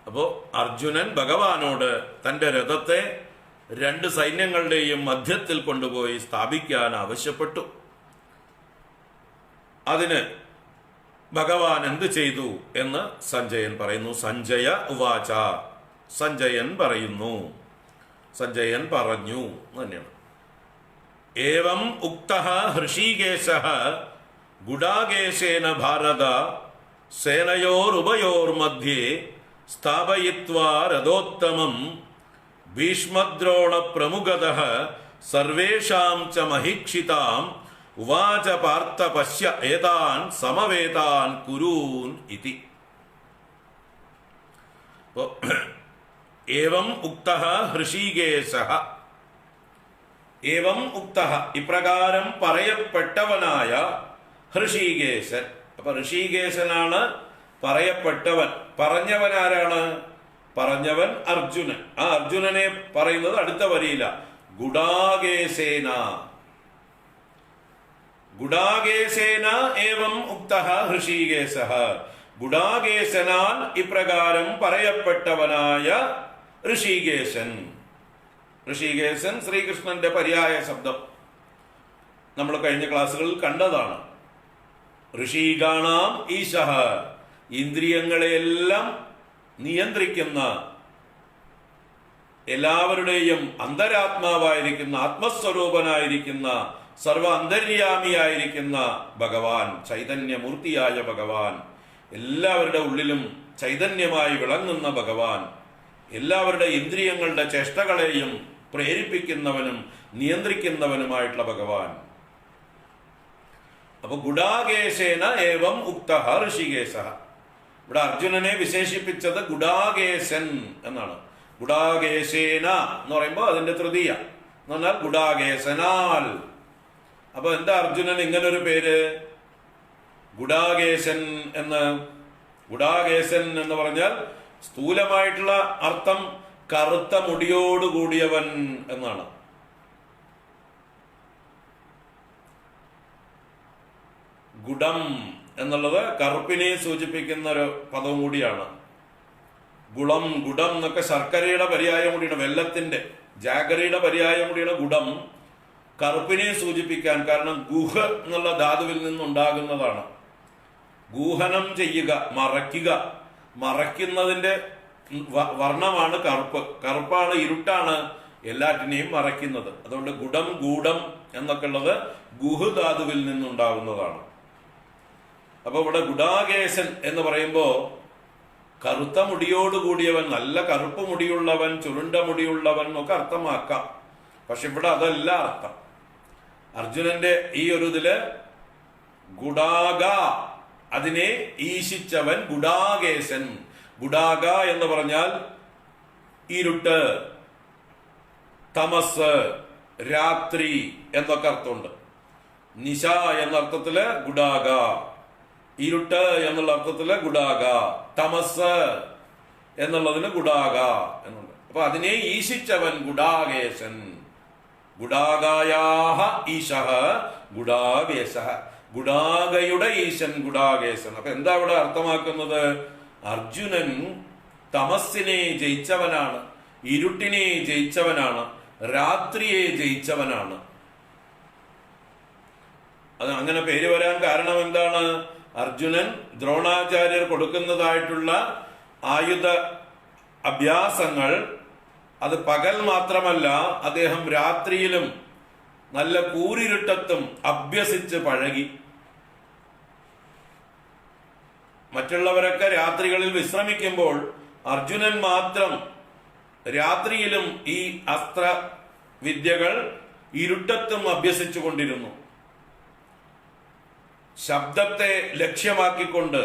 A: അപ്പോൾ അർജുനൻ ഭഗവാനോട് തൻ്റെ രഥത്തെ 2 സൈന്യങ്ങളുടെയും മധ്യത്തിൽ കൊണ്ടുപോയി സ്ഥാപിക്കാൻ ആവശ്യപ്പെട്ടു. അതിന് ഭഗവാൻ എന്ത് ചെയ്തു എന്ന് സഞ്ജയൻ പറയുന്നു. സഞ്ജയ ഉവാച. സഞ്ജയൻ പറയുന്നു, സഞ്ജയൻ പറഞ്ഞു തന്നെയാണ്. ഏവം ഉക്തഃ ഹൃഷീകേശഃ ഗുഡാകേശേന ഭാരത സേനയോരുഭയോർമധ്യേ സ്ഥാപയിത്വാ രഥോത്തമം ഭീഷ്മദ്രോണ പ്രമുഖതഃ സർവേഷാം ച മഹീക്ഷിതാം ഉവാച പാർത്ഥ പശ്യ ഏതാൻ സമവേതാൻ കുരൂൻ ഇതി. ഏവം ഉക്തഃ ഹൃഷീകേശഃ. ഏവം ഉക്തഃ ഇപ്രകാരം പറയപ്പെട്ടവനായ ഹൃഷീകേശൻ. അപ്പൊ ഋഷികേശനാണ് പറയപ്പെട്ടവൻ. പറഞ്ഞവൻ ആരാണ്? പറഞ്ഞവൻ അർജുനൻ. ആ അർജുനനെ പറയുന്നത് അടുത്ത വരിയില. ഗുഡാകേശേന. ഗുഡാകേശേന ഏവം ഉക്തഃ ഹൃഷീകേശഃ. ഗുഡാകേശനാൽ ഇപ്രകാരം പറയപ്പെട്ടവനായ ഋഷികേശൻ. ഋഷികേശൻ ശ്രീകൃഷ്ണന്റെ പര്യായ ശബ്ദം നമ്മൾ കഴിഞ്ഞ ക്ലാസ്സുകളിൽ കണ്ടതാണ്. ഋഷീഗാണാം ഈശഃ. ഇന്ദ്രിയങ്ങളെയെല്ലാം നിയന്ത്രിക്കുന്ന, എല്ലാവരുടെയും അന്തരാത്മാവായിരിക്കുന്ന, ആത്മസ്വരൂപനായിരിക്കുന്ന, സർവ അന്തര്യാമിയായിരിക്കുന്ന ഭഗവാൻ, ചൈതന്യമൂർത്തിയായ ഭഗവാൻ, എല്ലാവരുടെ ഉള്ളിലും ചൈതന്യമായി വിളങ്ങുന്ന ഭഗവാൻ, എല്ലാവരുടെ ഇന്ദ്രിയങ്ങളുടെ ചേഷ്ടകളെയും പ്രേരിപ്പിക്കുന്നവനും നിയന്ത്രിക്കുന്നവനുമായിട്ടുള്ള ഭഗവാൻ. അപ്പൊ ഗുഡാകേശേന ഏവം ഉക്തഃ ഋഷികേശഃ. ഇവിടെ അർജുനനെ വിശേഷിപ്പിച്ചത് ഗുഡാകേശൻ എന്നാണ്. ഗുഡാകേശേന എന്ന് പറയുമ്പോൾ അതിന്റെ തൃതീയ എന്ന് പറഞ്ഞാൽ ഗുഡാകേശനാൽ. അപ്പൊ എന്താ അർജുനൻ ഇങ്ങനൊരു പേര് ഗുഡാകേശൻ എന്ന്? ഗുഡാകേശൻ എന്ന് പറഞ്ഞാൽ സ്ഥൂലമായിട്ടുള്ള അർത്ഥം കറുത്ത മുടിയോടുകൂടിയവൻ എന്നാണ്. ഗുഡം എന്നുള്ളത് കറുപ്പിനെ സൂചിപ്പിക്കുന്ന ഒരു പദവും കൂടിയാണ്. ഗുളം, ഗുഡം എന്നൊക്കെ ശർക്കരയുടെ പര്യായം കൂടിയാണ്. വെല്ലത്തിന്റെ, ജാഗരിയുടെ പര്യായം കൂടിയാണ് ഗുഡം. കറുപ്പിനെ സൂചിപ്പിക്കാൻ, കാരണം ഗുഹ എന്നുള്ള ധാതുവിൽ നിന്നുണ്ടാകുന്നതാണ്. ഗൂഹനം ചെയ്യുക, മറയ്ക്കുക. മറയ്ക്കുന്നതിന്റെ വർണ്ണമാണ് കറുപ്പ്. കറുപ്പാണ്, ഇരുട്ടാണ് എല്ലാറ്റിനെയും മറയ്ക്കുന്നത്. അതുകൊണ്ട് ഗുഡം, ഗൂഢം എന്നൊക്കെ ഉള്ളത് ഗുഹു ധാതുവിൽ നിന്നുണ്ടാവുന്നതാണ്. അപ്പൊ ഇവിടെ ഗുഡാകേശൻ എന്ന് പറയുമ്പോ കറുത്ത മുടിയോടുകൂടിയവൻ, നല്ല കറുപ്പ് മുടിയുള്ളവൻ, ചുരുണ്ട മുടിയുള്ളവൻ എന്നൊക്കെ അർത്ഥമാക്കാം. പക്ഷെ ഇവിടെ അതല്ല അർത്ഥം. അർജുനന്റെ ഈ ഒരു ഇതില് ഗുഡാക, അതിനെ ഈശിച്ചവൻ ഗുഡാകേശൻ. ഗുഡാക എന്ന് പറഞ്ഞാൽ ഇരുട്ട്, തമസ്, രാത്രി എന്നൊക്കെ അർത്ഥമുണ്ട്. നിശ എന്ന അർത്ഥത്തില് ഗുഡാക, ഇരുട്ട് എന്നുള്ള അർത്ഥത്തില് ഗുഡാക, തമസ് എന്നുള്ളതിന് ഗുഡാക എന്നുണ്ട്. അപ്പൊ അതിനെ ഈശിച്ചവൻ ഗുഡാകേശൻ. ഗുഡാകായാഹ ഈശഃ ഗുഡാകേശഃ. ഗുഡാകയുടെ ഈശൻ ഗുഡാകേശൻ. അപ്പൊ എന്താ ഇവിടെ അർത്ഥമാക്കുന്നത്? അർജുനൻ തമസ്സിനെ ജയിച്ചവനാണ്, ഇരുട്ടിനെ ജയിച്ചവനാണ്, രാത്രിയെ ജയിച്ചവനാണ്. അത് അങ്ങനെ പേര് വരാൻ കാരണം എന്താണ്? അർജുനൻ ദ്രോണാചാര്യർ കൊടുക്കുന്നതായിട്ടുള്ള ആയുധ അഭ്യാസങ്ങൾ അത് പകൽ മാത്രമല്ല, അദ്ദേഹം രാത്രിയിലും നല്ല കൂരിരുട്ടത്തും അഭ്യസിച്ച് പഴകി. മറ്റുള്ളവരൊക്കെ രാത്രികളിൽ വിശ്രമിക്കുമ്പോൾ അർജുനൻ മാത്രം രാത്രിയിലും ഈ അസ്ത്ര വിദ്യകൾ ഇരുട്ടത്തും അഭ്യസിച്ചു കൊണ്ടിരുന്നു. ശബ്ദത്തെ ലക്ഷ്യമാക്കിക്കൊണ്ട്,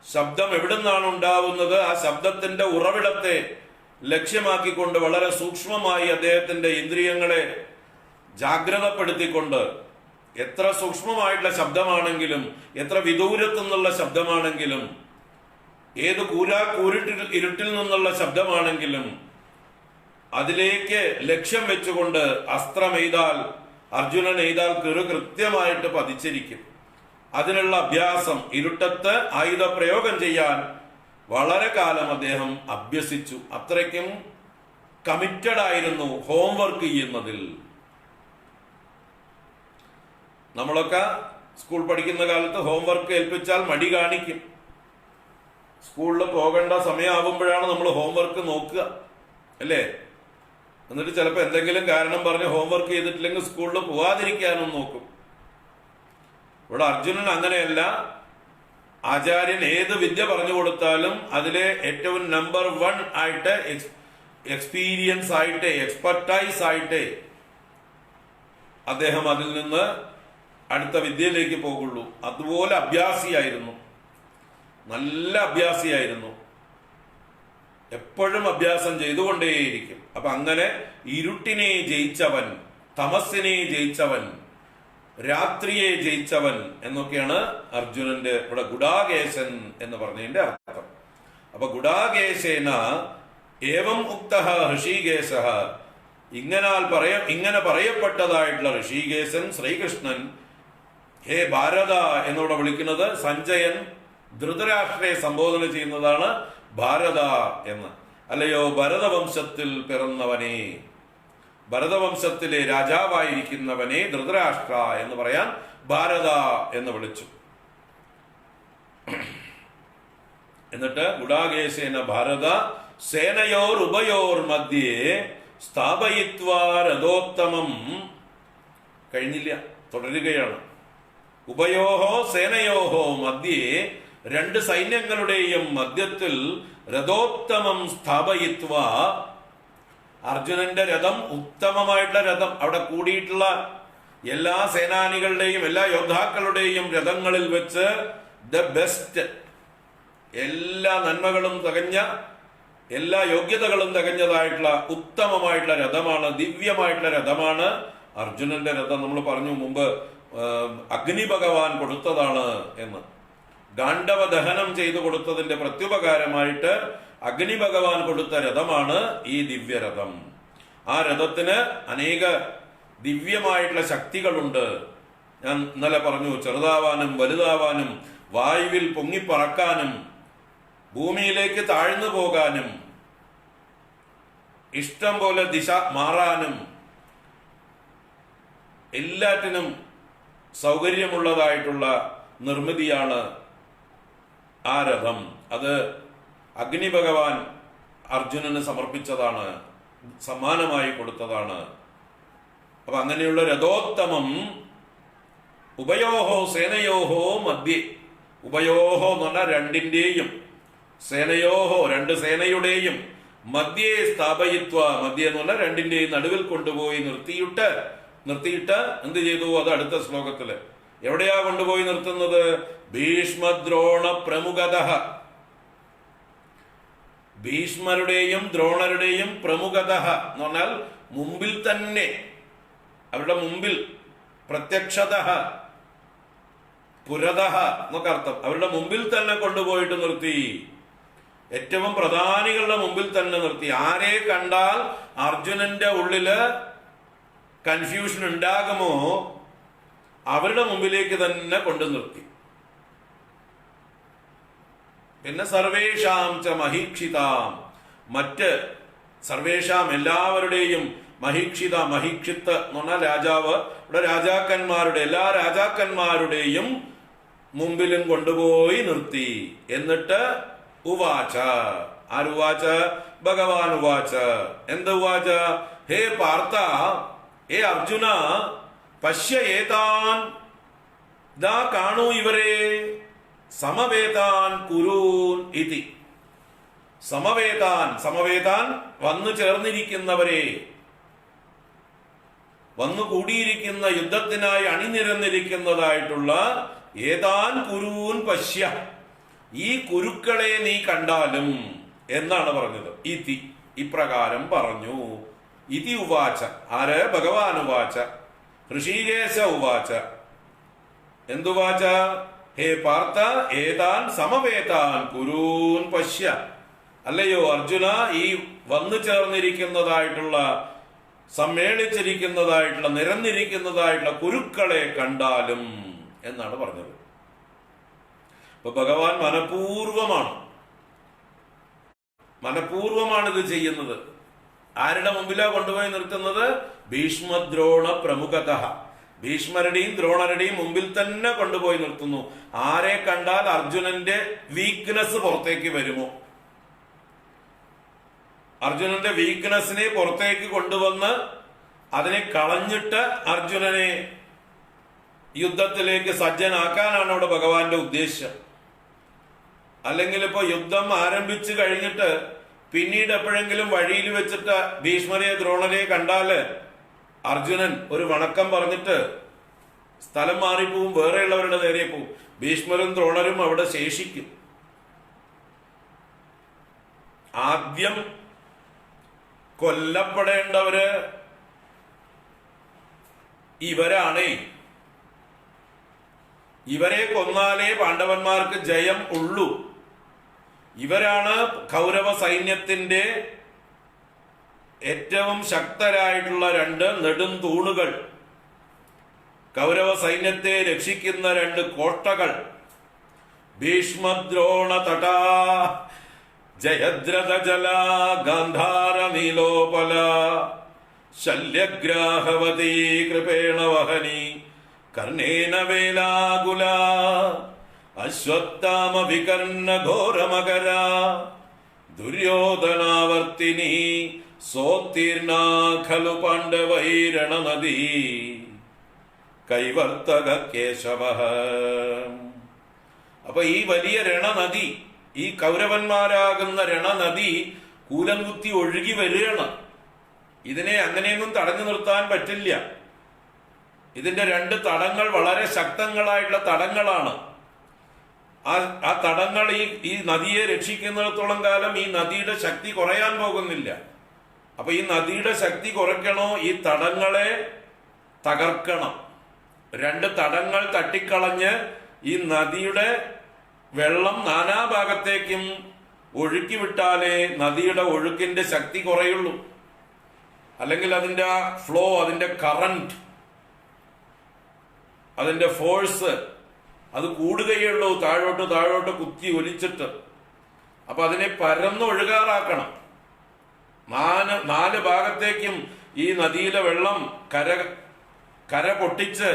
A: ശബ്ദം എവിടുന്നാണ് ഉണ്ടാവുന്നത്, ആ ശബ്ദത്തിന്റെ ഉറവിടത്തെ ലക്ഷ്യമാക്കിക്കൊണ്ട് വളരെ സൂക്ഷ്മമായി അദ്ദേഹത്തിന്റെ ഇന്ദ്രിയങ്ങളെ ജാഗ്രതപ്പെടുത്തിക്കൊണ്ട്, എത്ര സൂക്ഷ്മമായിട്ടുള്ള ശബ്ദമാണെങ്കിലും, എത്ര വിദൂരത്തു നിന്നുള്ള ശബ്ദമാണെങ്കിലും, ഏത് ഇരുട്ടിൽ നിന്നുള്ള ശബ്ദമാണെങ്കിലും അതിലേക്ക് ലക്ഷ്യം വെച്ചുകൊണ്ട് അസ്ത്രം എയ്താൽ, അർജുനൻ എയ്താൽ കൃത്യമായിട്ട് പതിച്ചിരിക്കും. അതിനുള്ള അഭ്യാസം, ഇരുട്ടത്ത് ആയുധ പ്രയോഗം ചെയ്യാൻ വളരെ കാലം അദ്ദേഹം അഭ്യസിച്ചു. അത്രയ്ക്കും കമ്മിറ്റഡ് ആയിരുന്നു ഹോംവർക്ക് ചെയ്യുന്നതിൽ. നമ്മളൊക്കെ സ്കൂൾ പഠിക്കുന്ന കാലത്ത് ഹോംവർക്ക് ഏൽപ്പിച്ചാൽ മടി കാണിക്കും. സ്കൂളിൽ പോകേണ്ട സമയമാകുമ്പോഴാണ് നമ്മൾ ഹോംവർക്ക് നോക്കുക, അല്ലേ? എന്നിട്ട് ചിലപ്പോൾ എന്തെങ്കിലും കാരണം പറഞ്ഞ് ഹോംവർക്ക് ചെയ്തിട്ടില്ലെങ്കിൽ സ്കൂളിൽ പോവാതിരിക്കാനും നോക്കും. ഇവിടെ അർജുനൻ അങ്ങനെയല്ല. ആചാര്യൻ ഏത് വിദ്യ പറഞ്ഞു കൊടുത്താലും അതിലെ ഏറ്റവും നമ്പർ 1 ആയിട്ട്, എക്സ്പീരിയൻസ് ആയിട്ട്, എക്സ്പെർട്ടൈസ് ആയിട്ട് അദ്ദേഹം അതിൽ നിന്ന് അടുത്ത വിദ്യയിലേക്ക് പോകുള്ളൂ. അതുപോലെ അഭ്യാസിയായിരുന്നു, നല്ല അഭ്യാസിയായിരുന്നു, എപ്പോഴും അഭ്യാസം ചെയ്തുകൊണ്ടേയിരിക്കും. അപ്പൊ അങ്ങനെ ഇരുട്ടിനെ ജയിച്ചവൻ, തമസ്സിനെ ജയിച്ചവൻ, രാത്രിയെ ജയിച്ചവൻ എന്നൊക്കെയാണ് അർജുനന്റെ ഇവിടെ ഗുഡാകേശൻ എന്ന് പറഞ്ഞതിന്റെ അർത്ഥം. അപ്പൊ ഗുഡാകേശേന ഏവം ഉക്തഃ ഋഷികേശ, ഇങ്ങനെ പറയപ്പെട്ടതായിട്ടുള്ള ഋഷികേശൻ ശ്രീകൃഷ്ണൻ, ഹേ ഭാരത എന്നോട് വിളിക്കുന്നത് സഞ്ജയൻ ധൃതരാഷ്ട്രയെ സംബോധന ചെയ്യുന്നതാണ് ഭാരത എന്ന്. അല്ലയോ ഭരതവംശത്തിൽ പിറന്നവനെ, ഭരതവംശത്തിലെ രാജാവായിരിക്കുന്നവനെ ധൃതരാഷ്ട്ര എന്ന് പറയാൻ ഭാരത എന്ന് വിളിച്ചു. എന്നിട്ട് ഗുഡാകേശേന ഭാരത സേനയോർ ഉഭയോർ മധ്യേ സ്ഥാപയിത്വാ രഥോത്തമം. കഴിഞ്ഞില്ല, തുടരുകയാണ്. ഉഭയോഹോ സേനയോഹോ മധ്യേ, രണ്ട് സൈന്യങ്ങളുടെയും മധ്യത്തിൽ രഥോത്തമം സ്ഥാപയിത്വാ, അർജുനന്റെ രഥം ഉത്തമമായിട്ടുള്ള രഥം, അവിടെ കൂടിയിട്ടുള്ള എല്ലാ സേനാനികളുടെയും എല്ലാ യോദ്ധാക്കളുടെയും രഥങ്ങളിൽ വെച്ച് ദ ബെസ്റ്റ്, എല്ലാ നന്മകളും തികഞ്ഞ, എല്ലാ യോഗ്യതകളും തികഞ്ഞതായിട്ടുള്ള ഉത്തമമായിട്ടുള്ള രഥമാണ്, ദിവ്യമായിട്ടുള്ള രഥമാണ് അർജുനന്റെ രഥം. നമ്മൾ പറഞ്ഞു മുമ്പ് അഗ്നി ഭഗവാൻ കൊടുത്തതാണ് എന്ന്. ഗാണ്ഡവ ദഹനം ചെയ്തു കൊടുത്തതിന്റെ പ്രത്യുപകാരമായിട്ട് അഗ്നി ഭഗവാൻ കൊടുത്ത രഥമാണ് ഈ ദിവ്യരഥം. ആ രഥത്തിന് അനേക ദിവ്യമായിട്ടുള്ള ശക്തികളുണ്ട്. ഞാൻ ഇന്നലെ പറഞ്ഞു, ചെറുതാവാനും വലുതാവാനും, വായുവിൽ പൊങ്ങിപ്പറക്കാനും, ഭൂമിയിലേക്ക് താഴ്ന്നു പോകാനും, ഇഷ്ടം പോലെ ദിശ മാറാനും, എല്ലാറ്റിനും സൗകര്യമുള്ളതായിട്ടുള്ള നിർമ്മിതിയാണ് ആ രഥം. അത് അഗ്നി ഭഗവാൻ അർജുനന് സമർപ്പിച്ചതാണ്, സമ്മാനമായി കൊടുത്തതാണ്. അപ്പൊ അങ്ങനെയുള്ള രഥോത്തമം ഉഭയോഹോ സേനയോഹോ മധ്യേ, ഉഭയോഹോ എന്ന് പറഞ്ഞാൽ രണ്ടിന്റെയും, സേനയോഹോ രണ്ട് സേനയുടെയും, മധ്യേ സ്ഥാപയിത്വ, മധ്യ എന്ന് പറഞ്ഞാൽ രണ്ടിന്റെയും നടുവിൽ കൊണ്ടുപോയി നിർത്തിയിട്ട് എന്ത് ചെയ്തു? അത് അടുത്ത ശ്ലോകത്തില് എവിടെയാ കൊണ്ടുപോയി നിർത്തുന്നത്? ഭീഷ്മദ്രോണ പ്രമുഖത, ഭീഷ്മരുടെയും ദ്രോണരുടെയും പ്രമുഖത എന്ന് പറഞ്ഞാൽ മുമ്പിൽ തന്നെ, അവരുടെ മുമ്പിൽ, പ്രത്യക്ഷത, പുരത എന്നൊക്കെ അർത്ഥം. അവരുടെ മുമ്പിൽ തന്നെ കൊണ്ടുപോയിട്ട് നിർത്തി, ഏറ്റവും പ്രധാനികളുടെ മുമ്പിൽ തന്നെ നിർത്തി. ആരെ കണ്ടാൽ അർജുനന്റെ ഉള്ളില് കൺഫ്യൂഷൻ ഉണ്ടാകുമോ അവരുടെ മുമ്പിലേക്ക് തന്നെ കൊണ്ടു നിർത്തി. പിന്നെ സർവേഷാം ച മഹീക്ഷിതാം, മറ്റ് സർവേഷാം എല്ലാവരുടെയും മഹീക്ഷിത, മഹീക്ഷിത്ത് എന്ന് പറഞ്ഞാൽ രാജാവ്, ഇവിടെ രാജാക്കന്മാരുടെ എല്ലാ രാജാക്കന്മാരുടെയും മുമ്പിലും കൊണ്ടുപോയി നിർത്തി. എന്നിട്ട് ഉവാച, ആരുവാച? ഭഗവാൻ ഉവാച. എന്ത് ഉവാച? ഹേ പാർത്ഥ, ഹേ അർജുന, പശ്യ ഏതാൻ, ദാ കാണൂ ഇവരെ, സമവേതാൻ കുരൂൻ ഇതി. സമവേതാൻ, സമവേതാൻ വന്നു ചേർന്നിരിക്കുന്നവരെ, വന്നു കൂടിയിരിക്കുന്ന യുദ്ധത്തിനായി അണിനിരന്നിരിക്കുന്നതായിട്ടുള്ള ഏതാൻ കുരൂൻ പശ്യ, ഈ കുരുക്കളെ നീ കണ്ടാലും എന്നാണ് പറഞ്ഞത്. ഇതി, ഇപ്രകാരം പറഞ്ഞു. ഇതി ഉവാച, ആര്? ഭഗവാൻ ഉവാച. ഋഷികേശ ഉവാച. എന്തുവാച? ഹേ പാർത്ഥ, ഏതാൻ സമവേതാൻ കുരൂൻ പശ്യ. അല്ലയോ അർജുന, ഈ വന്നു ചേർന്നിരിക്കുന്നതായിട്ടുള്ള, സമ്മേളിച്ചിരിക്കുന്നതായിട്ടുള്ള, നിരന്നിരിക്കുന്നതായിട്ടുള്ള കുരുക്കളെ കണ്ടാലും എന്നാണ് പറഞ്ഞത്. അപ്പൊ ഭഗവാൻ മനഃപൂർവമാണ് ഇത് ചെയ്യുന്നത്. ആരുടെ മുമ്പിലാ കൊണ്ടുപോയി നിർത്തുന്നത്? ഭീഷ്മദ്രോണ പ്രമുഖത, ഭീഷ്മരുടെയും ദ്രോണരുടെയും മുമ്പിൽ തന്നെ കൊണ്ടുപോയി നിർത്തുന്നു. ആരെ കണ്ടാൽ അർജുനന്റെ വീക്ക്നെസ് പുറത്തേക്ക് വരുമോ? അർജുനന്റെ വീക്ക്നെസ്സിനെ പുറത്തേക്ക് കൊണ്ടുവന്ന് അതിനെ കളഞ്ഞിട്ട് അർജുനനെ യുദ്ധത്തിലേക്ക് സജ്ജനാക്കാനാണ് അവിടെ ഭഗവാന്റെ ഉദ്ദേശ്യം. അല്ലെങ്കിൽ ഇപ്പൊ യുദ്ധം ആരംഭിച്ചു കഴിഞ്ഞിട്ട് പിന്നീട് എപ്പോഴെങ്കിലും വഴിയിൽ വെച്ചിട്ട് ഭീഷ്മരെ ദ്രോണരെ കണ്ടാല് അർജുനൻ ഒരു വണക്കം പറഞ്ഞിട്ട് സ്ഥലം മാറിപ്പോവും, വേറെയുള്ളവരുടെ നേരെ പോവും. ഭീഷ്മരും ദ്രോണരും അവിടെ ശേഷിക്കും. ആദ്യം കൊല്ലപ്പെടേണ്ടവര് ഇവരാണേ. ഇവരെ കൊന്നാലേ പാണ്ഡവന്മാർക്ക് ജയം ഉള്ളൂ. ഇവരാണ് കൗരവ സൈന്യത്തിന്റെ ഏറ്റവും ശക്തരായിട്ടുള്ള രണ്ട് നെടും തൂണുകൾ, കൗരവ സൈന്യത്തെ രക്ഷിക്കുന്ന രണ്ട് കോട്ടകൾ. ഭീഷ്മദ്രോണ തടാ ജയദ്രഥ ജല ഗാന്ധാര നീലോപല ശല്യഗ്രാഹവതീ കൃപേണ വഹനി കർണേന വേലാകുല അശ്വത്ഥാമ വികർണ ഘോരമകര ദുര്യോധനാവർത്തിനി സോത്തീർണ ഖലു പാണ്ഡവൈരണനദീ കൈവർത്തക കേശവ. അപ്പൊ ഈ വലിയ രണനദി, ഈ കൗരവന്മാരാകുന്ന രണനദി കൂലം കുത്തി ഒഴുകി വരികയാണ്. ഇതിനെ അങ്ങനെയൊന്നും തടഞ്ഞു നിർത്താൻ പറ്റില്ല. ഇതിന്റെ രണ്ട് തടങ്ങൾ വളരെ ശക്തങ്ങളായിട്ടുള്ള തടങ്ങളാണ്. ആ തടങ്ങൾ ഈ നദിയെ രക്ഷിക്കുന്നിടത്തോളം കാലം ഈ നദിയുടെ ശക്തി കുറയാൻ പോകുന്നില്ല. അപ്പൊ ഈ നദിയുടെ ശക്തി കുറയ്ക്കണോ, ഈ തടങ്ങളെ തകർക്കണം. രണ്ട് തടങ്ങൾ തട്ടിക്കളഞ്ഞ് ഈ നദിയുടെ വെള്ളം നാനാഭാഗത്തേക്കും ഒഴുക്കി വിട്ടാലേ നദിയുടെ ഒഴുക്കിന്റെ ശക്തി കുറയുള്ളൂ. അല്ലെങ്കിൽ അതിന്റെ ആ ഫ്ലോ, അതിന്റെ കറന്റ്, അതിന്റെ ഫോഴ്സ് അത് കൂടുകയുള്ളൂ, താഴോട്ട് താഴോട്ട് കുത്തി ഒലിച്ചിട്ട്. അപ്പൊ അതിനെ പരന്നൊഴുകാറാക്കണം. നാല് ഭാഗത്തേക്കും ഈ നദിയിലെ വെള്ളം കര പൊട്ടിച്ച്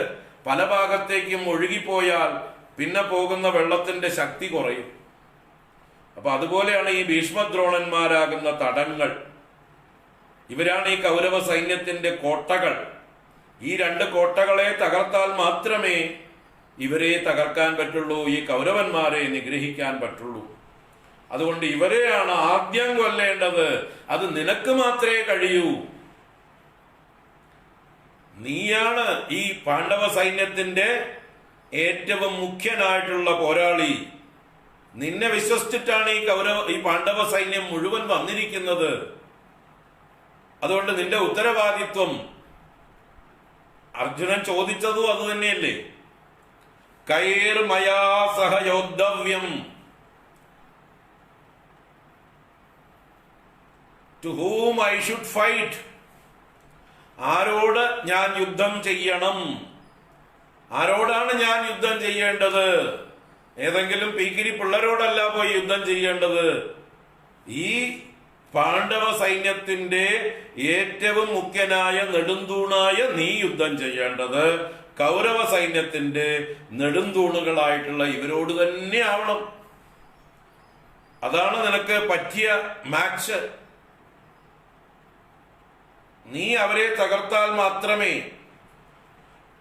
A: പല ഭാഗത്തേക്കും ഒഴുകിപ്പോയാൽ പിന്നെ പോകുന്ന വെള്ളത്തിന്റെ ശക്തി കുറയും. അപ്പൊ അതുപോലെയാണ് ഈ ഭീഷ്മദ്രോണന്മാരാകുന്ന തടങ്ങൾ. ഇവരാണ് ഈ കൗരവ സൈന്യത്തിന്റെ കോട്ടകൾ. ഈ രണ്ട് കോട്ടകളെ തകർത്താൽ മാത്രമേ ഇവരെ തകർക്കാൻ പറ്റുള്ളൂ, ഈ കൗരവന്മാരെ നിഗ്രഹിക്കാൻ പറ്റുള്ളൂ. അതുകൊണ്ട് ഇവരെയാണ് ആദ്യം കൊല്ലേണ്ടത്. അത് നിനക്ക് മാത്രമേ കഴിയൂ. നീയാണ് ഈ പാണ്ഡവ സൈന്യത്തിന്റെ ഏറ്റവും മുഖ്യനായിട്ടുള്ള പോരാളി. നിന്നെ വിശ്വസിച്ചിട്ടാണ് ഈ പാണ്ഡവ സൈന്യം മുഴുവൻ വന്നിരിക്കുന്നത്. അതുകൊണ്ട് നിന്റെ ഉത്തരവാദിത്വം, അർജുനൻ ചോദിച്ചതും അത് തന്നെയല്ലേ, കൈർ മയാ സഹയോദ്ധവ്യം, to whom I should fight, ആരോട് ഞാൻ യുദ്ധം ചെയ്യണം, ആരോടാണ് ഞാൻ യുദ്ധം ചെയ്യേണ്ടത് ഏതെങ്കിലും പീക്കിരി പിള്ളരോടല്ല പോയി യുദ്ധം ചെയ്യേണ്ടത്. ഈ പാണ്ഡവ സൈന്യത്തിന്റെ ഏറ്റവും മുഖ്യനായ നെടുന്തൂണായ നീ യുദ്ധം ചെയ്യേണ്ടത് കൗരവ സൈന്യത്തിന്റെ നെടുന്തൂണുകളായിട്ടുള്ള ഇവരോട് തന്നെ ആവണം. അതാണ് നിനക്ക് പറ്റിയ മാച്ച്. നീ അവരെ തകർത്താൽ മാത്രമേ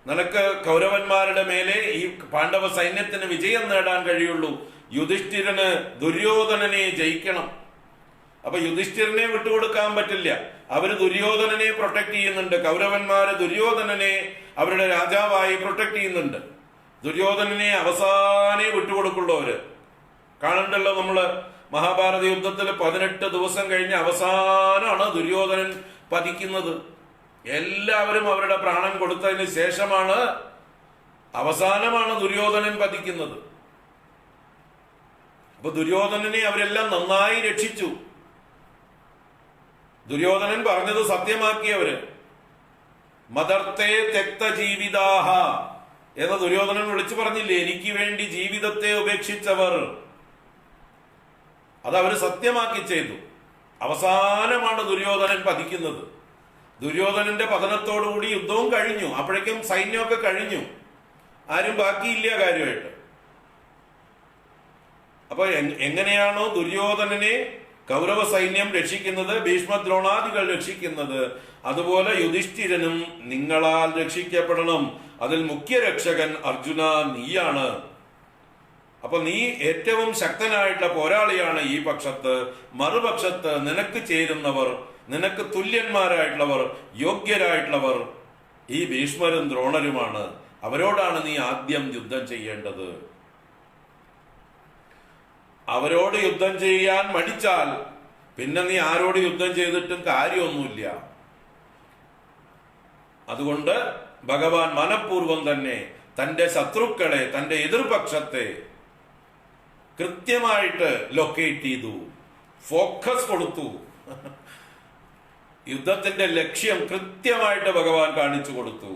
A: നിനക്ക് കൗരവന്മാരുടെ മേലെ ഈ പാണ്ഡവ സൈന്യത്തിന് വിജയം നേടാൻ കഴിയുള്ളൂ. യുധിഷ്ഠിരന് ദുര്യോധനനെ ജയിക്കണം. അപ്പൊ യുധിഷ്ഠിരനെ വിട്ടുകൊടുക്കാൻ പറ്റില്ല. അവര് ദുര്യോധനനെ പ്രൊട്ടക്ട് ചെയ്യുന്നുണ്ട്. കൗരവന്മാര് ദുര്യോധനനെ അവരുടെ രാജാവായി പ്രൊട്ടക്ട് ചെയ്യുന്നുണ്ട്. ദുര്യോധനനെ അവസാനേ വിട്ടുകൊടുക്കുള്ളൂ. അവര് കാണണ്ടല്ലോ നമ്മള് മഹാഭാരത യുദ്ധത്തിൽ 18 ദിവസം കഴിഞ്ഞ് അവസാനമാണ് ദുര്യോധനൻ പതിക്കുന്നത്. എല്ലാവരും അവരുടെ പ്രാണൻ കൊടുത്തതിന് ശേഷമാണ് അവസാനമാണ് ദുര്യോധനൻ പതിക്കുന്നത്. അപ്പൊ ദുര്യോധനനെ അവരെല്ലാം നന്നായി രക്ഷിച്ചു. ദുര്യോധനൻ പറഞ്ഞത് സത്യമാക്കിയവര്. മദർത്തെ തെക്ത ജീവിതാഹ എന്ന് ദുര്യോധനൻ വിളിച്ചു പറഞ്ഞില്ലേ, എനിക്ക് വേണ്ടി ജീവിതത്തെ ഉപേക്ഷിച്ചവർ. അത് അവര് സത്യമാക്കി ചെയ്തു. അവസാനമാണ് ദുര്യോധനൻ പതിക്കുന്നത്. ദുര്യോധനന്റെ പതനത്തോടുകൂടി യുദ്ധവും കഴിഞ്ഞു. അപ്പോഴേക്കും സൈന്യമൊക്കെ കഴിഞ്ഞു, ആരും ബാക്കിയില്ല കാര്യമായിട്ട്. അപ്പൊ എങ്ങനെയാണോ ദുര്യോധനനെ കൗരവ സൈന്യം രക്ഷിക്കുന്നത്, ഭീഷ്മദ്രോണാദികൾ രക്ഷിക്കുന്നത്, അതുപോലെ യുധിഷ്ഠിരനും നിങ്ങളാൽ രക്ഷിക്കപ്പെടണം. അതിൽ മുഖ്യ രക്ഷകൻ അർജുന നീയാണ്. അപ്പൊ നീ ഏറ്റവും ശക്തനായിട്ടുള്ള പോരാളിയാണ് ഈ പക്ഷത്ത്. മറുപക്ഷത്ത് നിനക്ക് ചേരുന്നവർ, നിനക്ക് തുല്യന്മാരായിട്ടുള്ളവർ, യോഗ്യരായിട്ടുള്ളവർ ഈ ഭീഷ്മരും ദ്രോണരുമാണ്. അവരോടാണ് നീ ആദ്യം യുദ്ധം ചെയ്യേണ്ടത്. അവരോട് യുദ്ധം ചെയ്യാൻ മടിച്ചാൽ പിന്നെ നീ ആരോട് യുദ്ധം ചെയ്തിട്ടും കാര്യമൊന്നുമില്ല. അതുകൊണ്ട് ഭഗവാൻ മനഃപൂർവം തന്നെ തന്റെ ശത്രുക്കളെ, തന്റെ എതിർപക്ഷത്തെ കൃത്യമായിട്ട് ലൊക്കേറ്റ് ചെയ്തു, ഫോക്കസ് കൊടുത്തു. യുദ്ധത്തിന്റെ ലക്ഷ്യം കൃത്യമായിട്ട് ഭഗവാൻ കാണിച്ചു കൊടുത്തു.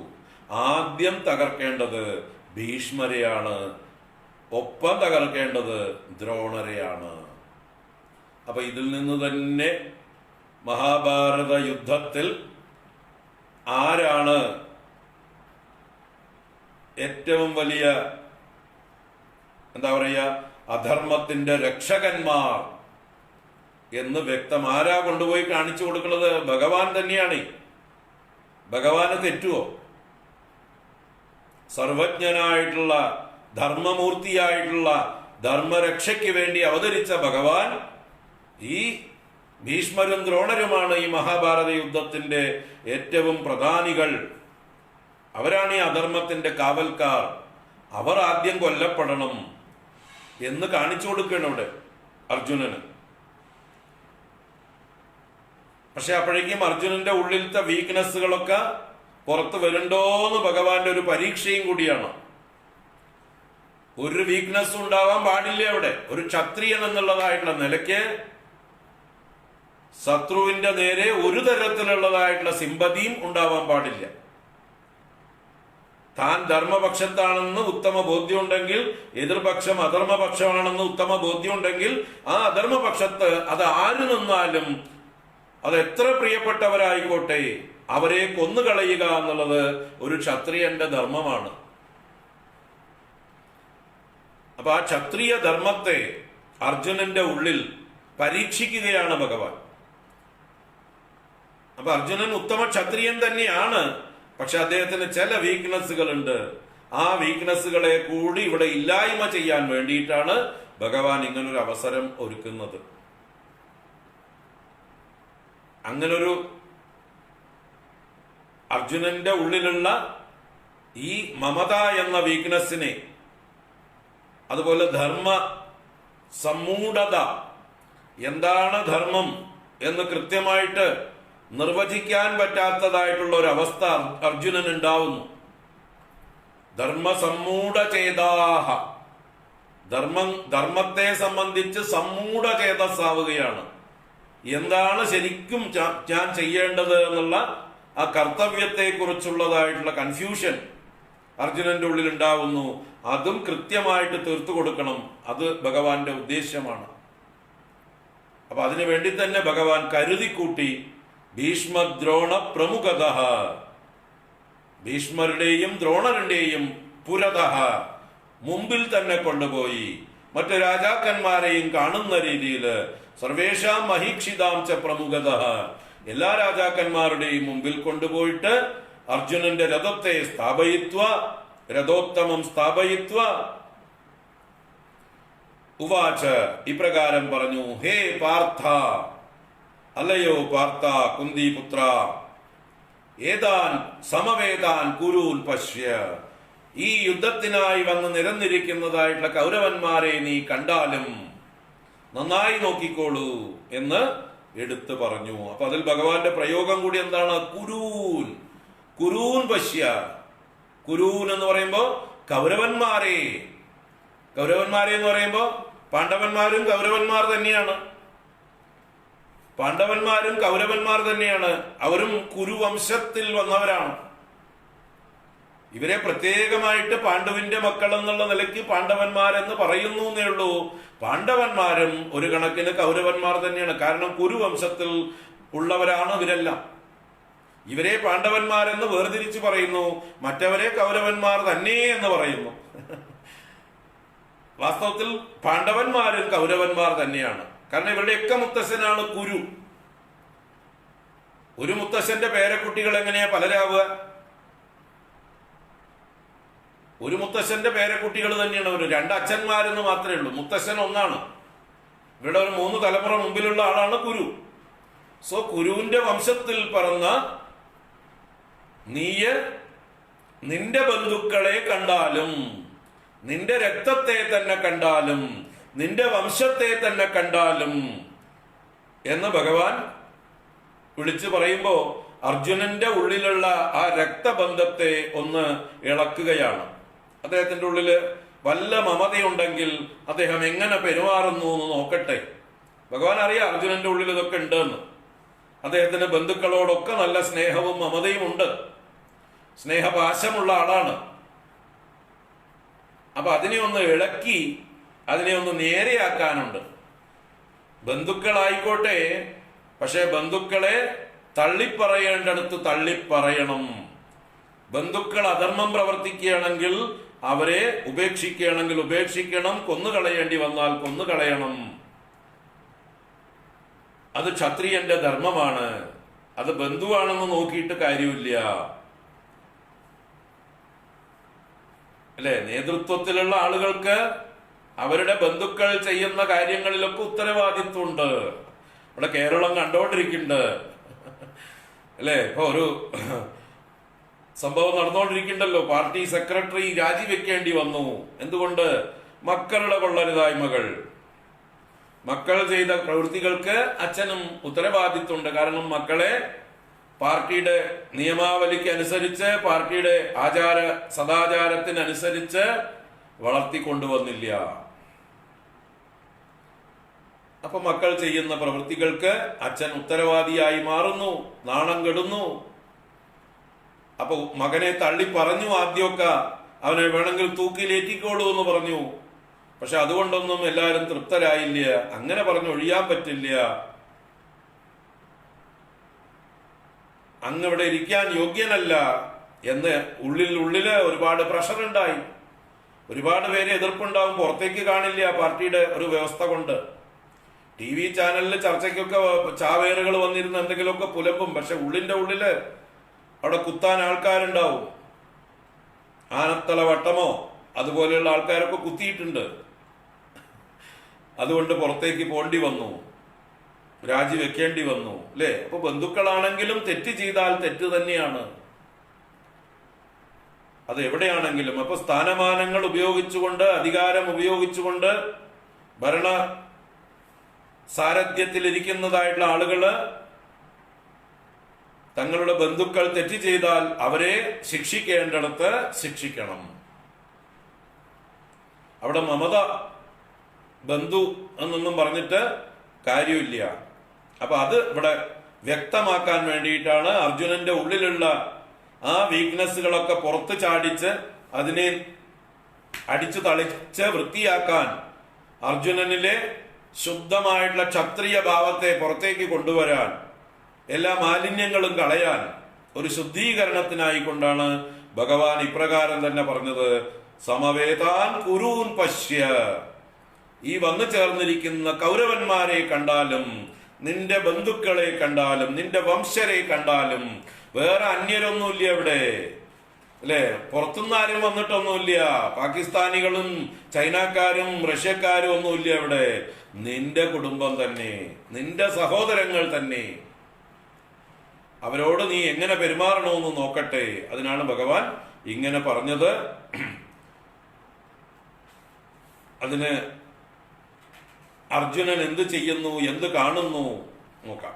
A: ആദ്യം തകർക്കേണ്ടത് ഭീഷ്മരെയാണ്, ഒപ്പം തകർക്കേണ്ടത് ദ്രോണരെയാണ്. അപ്പൊ ഇതിൽ നിന്ന് തന്നെ മഹാഭാരത യുദ്ധത്തിൽ ആരാണ് ഏറ്റവും വലിയ എന്താ പറയുക അധർമ്മത്തിന്റെ രക്ഷകന്മാർ എന്ന് വ്യക്തം. ആരാ കൊണ്ടുപോയി കാണിച്ചു കൊടുക്കുന്നത്? ഭഗവാൻ തന്നെയാണ്. ഭഗവാന് തെറ്റുവോ? സർവജ്ഞനായിട്ടുള്ള ധർമ്മമൂർത്തിയായിട്ടുള്ള ധർമ്മരക്ഷയ്ക്ക് വേണ്ടി അവതരിച്ച ഭഗവാൻ ഈ ഭീഷ്മരും ദ്രോണരുമാണ് ഈ മഹാഭാരത യുദ്ധത്തിന്റെ ഏറ്റവും പ്രധാനികൾ. അവരാണ് ഈ അധർമ്മത്തിന്റെ കാവൽക്കാർ. അവർ ആദ്യം കൊല്ലപ്പെടണം എന്ന് കാണിച്ചു കൊടുക്കണം ഇവിടെ അർജുനന്. പക്ഷെ അപ്പോഴേക്കും അർജുനന്റെ ഉള്ളിലത്തെ വീക്ക്നെസ്സുകളൊക്കെ പുറത്ത് വരുന്നുണ്ടോന്ന് ഭഗവാന്റെ ഒരു പരീക്ഷയും കൂടിയാണ്. ഒരു വീക്ക്നെസ് ഉണ്ടാവാൻ പാടില്ല അവിടെ. ഒരു ക്ഷത്രിയൻ എന്നുള്ളതായിട്ടുള്ള നിലയ്ക്ക് ശത്രുവിന്റെ നേരെ ഒരു തരത്തിലുള്ളതായിട്ടുള്ള സിമ്പതിയും ഉണ്ടാവാൻ പാടില്ല. താൻ ധർമ്മപക്ഷത്താണെന്ന് ഉത്തമ ബോധ്യമുണ്ടെങ്കിൽ, എതിർപക്ഷം അധർമ്മപക്ഷമാണെന്ന് ഉത്തമ ബോധ്യമുണ്ടെങ്കിൽ, ആ അധർമ്മപക്ഷത്ത് അത് ആര് നിന്നാലും അത് എത്ര പ്രിയപ്പെട്ടവരായിക്കോട്ടെ അവരെ കൊന്നുകളയുക എന്നുള്ളത് ഒരു ക്ഷത്രിയന്റെ ധർമ്മമാണ്. അപ്പൊ ആ ക്ഷത്രിയ ധർമ്മത്തെ അർജുനന്റെ ഉള്ളിൽ പരീക്ഷിക്കുകയാണ് ഭഗവാൻ. അപ്പൊ അർജുനൻ ഉത്തമ ക്ഷത്രിയൻ തന്നെയാണ്. പക്ഷെ അദ്ദേഹത്തിന് ചില വീക്ക്നെസ്സുകൾ ഉണ്ട്. ആ വീക്ക്നെസ്സുകളെ കൂടി ഇവിടെ ഇല്ലായ്മ ചെയ്യാൻ വേണ്ടിയിട്ടാണ് ഭഗവാൻ ഇങ്ങനൊരു അവസരം ഒരുക്കുന്നത്. അങ്ങനൊരു അർജുനന്റെ ഉള്ളിലുള്ള ഈ മമത എന്ന വീക്ക്നെസ്സിനെ, അതുപോലെ ധർമ്മ സമ്മൂഢത, എന്താണ് ധർമ്മം എന്ന് കൃത്യമായിട്ട് നിർവചിക്കാൻ പറ്റാത്തതായിട്ടുള്ള ഒരു അവസ്ഥ അർജുനൻ ഉണ്ടാവുന്നു. ധർമ്മസമ്മൂഢചേതാഹ, ധർമ്മത്തെ സംബന്ധിച്ച് സമ്മൂഢചേതസ്സാവുകയാണ്. എന്താണ് ശരിക്കും ഞാൻ ചെയ്യേണ്ടത് എന്നുള്ള ആ കർത്തവ്യത്തെ കുറിച്ചുള്ളതായിട്ടുള്ള കൺഫ്യൂഷൻ അർജുനന്റെ ഉള്ളിൽ ഉണ്ടാവുന്നു, അതും കൃത്യമായിട്ട് തീർത്തു കൊടുക്കണം. അത് ഭഗവാന്റെ ഉദ്ദേശ്യമാണ്. അപ്പൊ അതിനു വേണ്ടി തന്നെ ഭഗവാൻ കരുതിക്കൂട്ടി ഭീഷ്മദ്രോണ പ്രമുഖത, ഭീഷ്മരുടെയും ദ്രോണരുടെയും പുരതഃ മുമ്പിൽ തന്നെ കൊണ്ടുപോയി മറ്റു രാജാക്കന്മാരെയും കാണുന്ന രീതിയിൽ സർവേഷാം മഹീക്ഷിതാം ച പ്രമുഖത, എല്ലാ രാജാക്കന്മാരുടെയും മുമ്പിൽ കൊണ്ടുപോയിട്ട് അർജുനന്റെ രഥത്തെ സ്ഥാപയിത്വ, രഥോത്തമം സ്ഥാപയിത്വ ഉവാച, ഇപ്രകാരം പറഞ്ഞു, ഹേ പാർത്ഥ, അല്ലയോ പാർത്ഥ കുന്തിപുത്ര, ഏതാൻ സമവേതാൻ കുരൂൻ പശ്യ, ഈ യുദ്ധത്തിനായി വന്ന് നിരന്നിരിക്കുന്നതായിട്ടുള്ള കൗരവന്മാരെ നീ കണ്ടാലും നന്നായി നോക്കിക്കോളൂ എന്ന് എടുത്തു പറഞ്ഞു. അപ്പൊ അതിൽ ഭഗവാന്റെ പ്രയോഗം കൂടി എന്താണ്? കുരൂൻ, കുരൂൻ പശ്യ. കുരൂൻ എന്ന് പറയുമ്പോ കൗരവന്മാരെ, കൗരവന്മാരെ എന്ന് പറയുമ്പോ പാണ്ഡവന്മാരും കൗരവന്മാർ തന്നെയാണ്, പാണ്ഡവന്മാരും കൗരവന്മാർ തന്നെയാണ്. അവരും കുരുവംശത്തിൽ വന്നവരാണ്. ഇവരെ പ്രത്യേകമായിട്ട് പാണ്ഡുവിന്റെ മക്കൾ എന്നുള്ള നിലയ്ക്ക് പാണ്ഡവന്മാരെന്ന് പറയുന്നു എന്നേ ഉള്ളൂ. പാണ്ഡവന്മാരും ഒരു കണക്കിന് കൗരവന്മാർ തന്നെയാണ്. കാരണം കുരുവംശത്തിൽ ഉള്ളവരാണ് ഇവരെല്ലാം. ഇവരെ പാണ്ഡവന്മാരെന്ന് വേർതിരിച്ച് പറയുന്നു, മറ്റവരെ കൗരവന്മാർ തന്നെ എന്ന് പറയുന്നു. വാസ്തവത്തിൽ പാണ്ഡവന്മാരും കൗരവന്മാർ തന്നെയാണ്. കാരണം ഇവരുടെയൊക്കെ മുത്തശ്ശനാണ് കുരു. ഒരു മുത്തശ്ശന്റെ പേരക്കുട്ടികൾ എങ്ങനെയാ പലരാവുക? ഒരു മുത്തശ്ശന്റെ പേരക്കുട്ടികൾ തന്നെയാണ് ഒരു. രണ്ട് അച്ഛന്മാരെന്ന് മാത്രമേ ഉള്ളൂ, മുത്തശ്ശൻ ഒന്നാണ്. ഇവിടെ ഒരു 3 തലമുറ മുമ്പിലുള്ള ആളാണ് കുരു. സോ കുരുവിന്റെ വംശത്തിൽ പറന്ന നീയ് നിന്റെ ബന്ധുക്കളെ കണ്ടാലും, നിന്റെ രക്തത്തെ തന്നെ കണ്ടാലും, നിന്റെ വംശത്തെ തന്നെ കണ്ടാലും എന്ന് ഭഗവാൻ വിളിച്ചു പറയുമ്പോ അർജുനന്റെ ഉള്ളിലുള്ള ആ രക്തബന്ധത്തെ ഒന്ന് ഇളക്കുകയാണ്. അദ്ദേഹത്തിന്റെ ഉള്ളില് വല്ല മമതയുണ്ടെങ്കിൽ അദ്ദേഹം എങ്ങനെ പെരുമാറുന്നു എന്ന് നോക്കട്ടെ. ഭഗവാൻ അറിയാം അർജുനന്റെ ഉള്ളിൽ ഇതൊക്കെ ഉണ്ടെന്ന്. അദ്ദേഹത്തിന് ബന്ധുക്കളോടൊക്കെ നല്ല സ്നേഹവും മമതയും ഉണ്ട്, സ്നേഹപാശമുള്ള ആളാണ്. അപ്പൊ അതിനെ ഒന്ന് ഇളക്കി, അതിനെ ഒന്ന് നേരെയാക്കാനുണ്ട്. ബന്ധുക്കളായിക്കോട്ടെ, പക്ഷെ ബന്ധുക്കളെ തള്ളിപ്പറയേണ്ടടുത്ത് തള്ളിപ്പറയണം. ബന്ധുക്കൾ അധർമ്മം പ്രവർത്തിക്കുകയാണെങ്കിൽ അവരെ ഉപേക്ഷിക്കുകയാണെങ്കിൽ ഉപേക്ഷിക്കണം, കൊന്നുകളയേണ്ടി വന്നാൽ കൊന്നുകളയണം. അത് ക്ഷത്രിയന്റെ ധർമ്മമാണ്. അത് ബന്ധുവാണെന്ന് നോക്കിയിട്ട് കാര്യമില്ല, അല്ലെ? നേതൃത്വത്തിലുള്ള ആളുകൾക്ക് അവരുടെ ബന്ധുക്കൾ ചെയ്യുന്ന കാര്യങ്ങളിലൊക്കെ ഉത്തരവാദിത്വമുണ്ട്. ഇവിടെ കേരളം കണ്ടോണ്ടിരിക്കുന്നുണ്ട്, അല്ലെ? ഇപ്പൊ ഒരു സംഭവം നടന്നുകൊണ്ടിരിക്കണ്ടല്ലോ. പാർട്ടി സെക്രട്ടറി രാജിവെക്കേണ്ടി വന്നു. എന്തുകൊണ്ട്? മക്കളുടെ കൊള്ളരുതായ്മകൾ, മക്കൾ ചെയ്ത പ്രവൃത്തികൾക്ക് അച്ഛനും ഉത്തരവാദിത്വമുണ്ട്. കാരണം മക്കളെ പാർട്ടിയുടെ നിയമാവലിക്ക് അനുസരിച്ച്, പാർട്ടിയുടെ ആചാര സദാചാരത്തിനനുസരിച്ച് വളർത്തിക്കൊണ്ടുവന്നില്ല. അപ്പൊ മക്കൾ ചെയ്യുന്ന പ്രവൃത്തികൾക്ക് അച്ഛൻ ഉത്തരവാദിയായി മാറുന്നു, നാണം കെടുന്നു. അപ്പൊ മകനെ തള്ളി പറഞ്ഞു. ആദ്യമൊക്കെ അവനെ വേണമെങ്കിൽ തൂക്കിലേറ്റിക്കോളൂ എന്ന് പറഞ്ഞു. പക്ഷെ അതുകൊണ്ടൊന്നും എല്ലാവരും തൃപ്തരായില്ല. അങ്ങനെ പറഞ്ഞു ഒഴിയാൻ പറ്റില്ല, അങ്ങവിടെ ഇരിക്കാൻ യോഗ്യനല്ല എന്ന് ഉള്ളില് ഒരുപാട് പ്രഷർ ഉണ്ടായി. ഒരുപാട് പേര് എതിർപ്പുണ്ടാവും, പുറത്തേക്ക് കാണില്ല പാർട്ടിയുടെ ഒരു വ്യവസ്ഥ കൊണ്ട്. TV ചാനലിൽ ചർച്ചയ്ക്കൊക്കെ ചാവേറുകൾ വന്നിരുന്ന് എന്തെങ്കിലുമൊക്കെ പുലമ്പും. പക്ഷെ ഉള്ളില് അവിടെ കുത്താൻ ആൾക്കാരുണ്ടാവും. ആനത്തല വട്ടമോ അതുപോലെയുള്ള ആൾക്കാരൊക്കെ കുത്തിയിട്ടുണ്ട്. അതുകൊണ്ട് പുറത്തേക്ക് പോണ്ടി വന്നു, രാജിവെക്കേണ്ടി വന്നു, അല്ലെ? അപ്പൊ ബന്ധുക്കളാണെങ്കിലും തെറ്റ് ചെയ്താൽ തെറ്റ് തന്നെയാണ്, അത് എവിടെയാണെങ്കിലും. അപ്പൊ സ്ഥാനമാനങ്ങൾ ഉപയോഗിച്ചുകൊണ്ട്, അധികാരം ഉപയോഗിച്ചുകൊണ്ട് ഭരണ സാരഥ്യത്തിലിരിക്കുന്നതായിട്ടുള്ള ആളുകള് തങ്ങളുടെ ബന്ധുക്കൾ തെറ്റ് ചെയ്താൽ അവരെ ശിക്ഷിക്കേണ്ടിടത്ത് ശിക്ഷിക്കണം. അവിടെ മമത, ബന്ധു എന്നൊന്നും പറഞ്ഞിട്ട് കാര്യമില്ല. അപ്പൊ അത് ഇവിടെ വ്യക്തമാക്കാൻ വേണ്ടിയിട്ടാണ് അർജുനന്റെ ഉള്ളിലുള്ള ആ വീക്ക്നെസ്സുകളൊക്കെ പുറത്ത് ചാടിച്ച് അതിനെ അടിച്ചു തളിച്ച് വൃത്തിയാക്കാൻ, അർജുനനിലെ ശുദ്ധമായിട്ടുള്ള ക്ഷത്രിയ ഭാവത്തെ പുറത്തേക്ക് കൊണ്ടുവരാൻ, എല്ലാ മാലിന്യങ്ങളും കളയാൻ, ഒരു ശുദ്ധീകരണത്തിനായിക്കൊണ്ടാണ് ഭഗവാൻ ഇപ്രകാരം തന്നെ പറഞ്ഞത്. സമവേതാൻ കുരൂൻ പശ്യ. ഈ വന്നു ചേർന്നിരിക്കുന്ന കൗരവന്മാരെ കണ്ടാലും, നിന്റെ ബന്ധുക്കളെ കണ്ടാലും, നിന്റെ വംശരെ കണ്ടാലും, വേറെ അന്യരൊന്നുമില്ല ഇവിടെ, അല്ലെ? പുറത്തുനിന്ന് ആരും വന്നിട്ടൊന്നുമില്ല. പാകിസ്ഥാനികളും ചൈനക്കാരും റഷ്യക്കാരും ഒന്നുമില്ല ഇവിടെ. നിന്റെ കുടുംബം തന്നെ, നിന്റെ സഹോദരങ്ങൾ തന്നെ. അവരോട് നീ എങ്ങനെ പെരുമാറണമെന്ന് നോക്കട്ടെ. അതിനാണ് ഭഗവാൻ ഇങ്ങനെ പറഞ്ഞത്. അതിന് അർജുനൻ എന്ത് ചെയ്യുന്നു, എന്ത് കാണുന്നു നോക്കാം.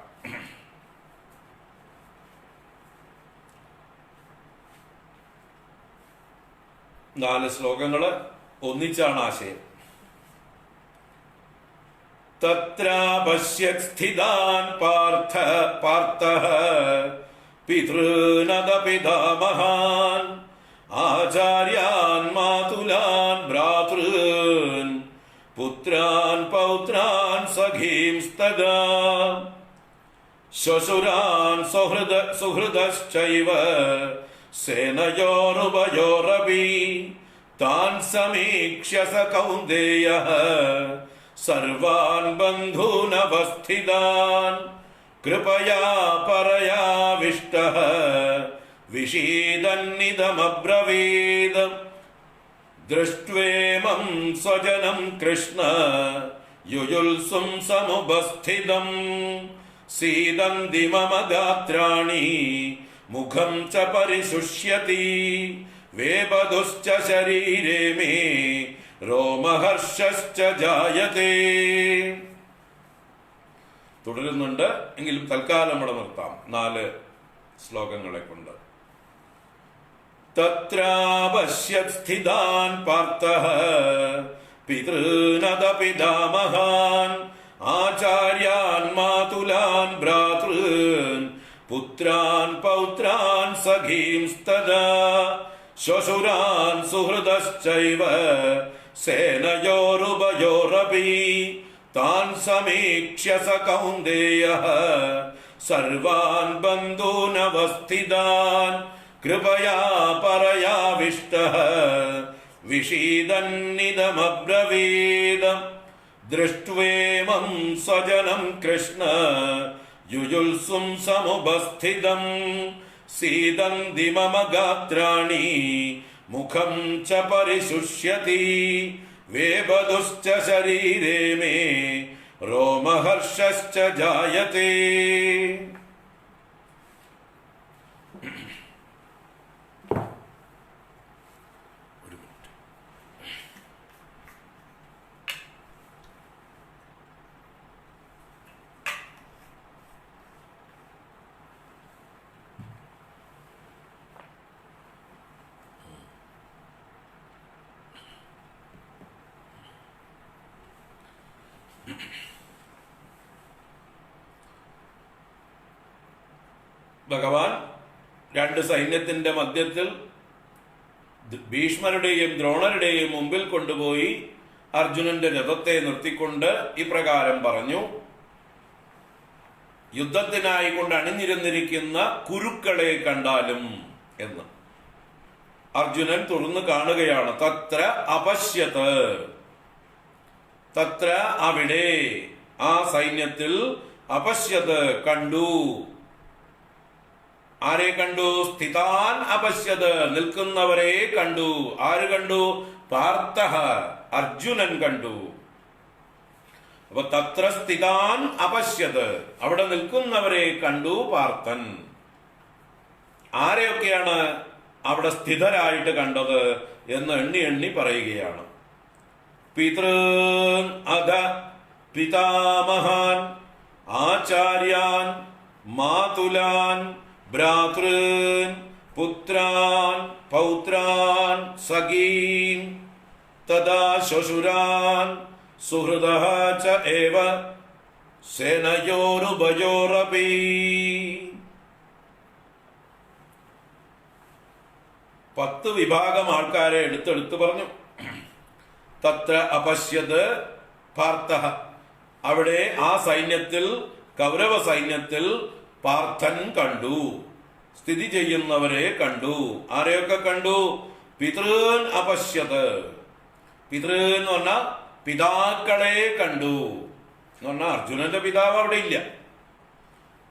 A: 4 ശ്ലോകങ്ങള് ഒന്നിച്ചാണ് ആശയം. തത്രാപശ്യത് സ്ഥിതാൻ പാർത്ഥഃ പിതॄനദപിതാമഹാൻ ആചാര്യാൻ മാതുലാൻ ഭ്രാതॄൻ പുത്രാൻ പൗത്രാൻ സഖീംസ്തദാ ശ്വശുരാൻ സുഹൃദശ്ചൈവ സേനയോരുഭയോരപി താൻ സമീക്ഷ്യ സ കൗന്ദേയഃ സർവാൻ ബന്ധൂനവസ്ഥിതാൻ കൃപയാ പരയാവിഷ്ടഃ വിഷീദന്നിദമബ്രവീത് ദൃഷ്ട്വേമം സ്വജനം കൃഷ്ണ യുയുൽസും സമുപസ്ഥിതം സീദന്തി മമ ഗാത്രാണി മുഖം ച പരിശുഷ്യതി വേപദുശ്ച ശരീരേ മേ രോമഹർഷശ്ച ജായതേ. തുടരുന്നുണ്ട്, എങ്കിലും തൽക്കാലം ഇവിടെ നിർത്താം 4 ശ്ലോകങ്ങളെ കൊണ്ട്. തത്രാപശ്യത് സ്ഥിതാൻ പാർത്ഥഃ പിതॄനദപിതാമഹാൻ ആചാര്യാൻ മാതുലാൻ ഭ്രാതॄൻ പുത്രാൻ പൗത്രാൻ സഖീംസ്തദാ ശ്വശുരാൻ സുഹൃദശ്ചൈവ സേനയോരുഭയോരപി താൻ സമീക്ഷ്യ സ കൗന്ദേയഃ സർവാൻ ബന്ധൂനവസ്ഥിതാൻ കൃപയാ പരയാവിഷ്ടഃ വിഷീദന്നിദമബ്രവീത് ദൃഷ്ട്വേമം സ്വജനം കൃഷ്ണ യുയുൽസും സമുപസ്ഥിതം സീദന്തി മമ ഗാത്രാണി മുഖം ച പരിശുഷ്യതി വേപദുശ്ച ശരീരേ മേ രോമഹർഷശ്ച ജായതേ. ഭഗവാൻ 2 സൈന്യത്തിന്റെ മധ്യത്തിൽ ഭീഷ്മരുടെയും ദ്രോണരുടെയും മുമ്പിൽ കൊണ്ടുപോയി അർജുനന്റെ രഥത്തെ നിർത്തിക്കൊണ്ട് ഇപ്രകാരം പറഞ്ഞു. യുദ്ധത്തിനായി കൊണ്ട് അണിനിരന്നിരിക്കുന്ന കുരുക്കളെ കണ്ടാലും എന്ന് അർജുനൻ തുറന്നു കാണുകയാണ്. തത്ര അപശ്യത്, തത്ര അവിടെ, ആ സൈന്യത്തിൽ, അപശ്യത് കണ്ടു. ആരെ കണ്ടു? സ്ഥിതാൻ അപശ്യത്, നിൽക്കുന്നവരെ കണ്ടു. ആര് കണ്ടു? പാർത്ഥഃ, അർജുനൻ കണ്ടു. അപ്പൊ തത്ര സ്ഥിതാൻ അപശ്യത്, അവിടെ നിൽക്കുന്നവരെ കണ്ടു പാർത്ഥൻ. ആരെയൊക്കെയാണ് അവിടെ സ്ഥിതരായിട്ട് കണ്ടത് എന്ന് എണ്ണി എണ്ണി പറയുകയാണ്. പിതൃൻ അധ പിതാമഹാൻ ആചാര്യാൻ മാതുലാൻ ഭ്രാതൃൻ പുത്രാൻ പൗത്രാൻ സഖീൻ തദാ ശ്വശുരാൻ സുഹൃദഃ ച ഏവ സേനയോരുഭയോരപി. 10 വിഭാഗം ആൾക്കാരെ എടുത്തെടുത്ത് പറഞ്ഞു. തത്ര അപശ്യത് പാർത്ഥഃ, അവിടെ ആ സൈന്യത്തിൽ, കൗരവ സൈന്യത്തിൽ പാർത്ഥൻ കണ്ടു, സ്ഥിതി ചെയ്യുന്നവരെ കണ്ടു. ആരെയൊക്കെ കണ്ടു? പിതൃൻ അപശ്യത്. പിതൃ എന്ന് പറഞ്ഞാൽ പിതാക്കളെ കണ്ടു എന്ന് പറഞ്ഞാൽ അർജുനന്റെ പിതാവ് അവിടെ ഇല്ല.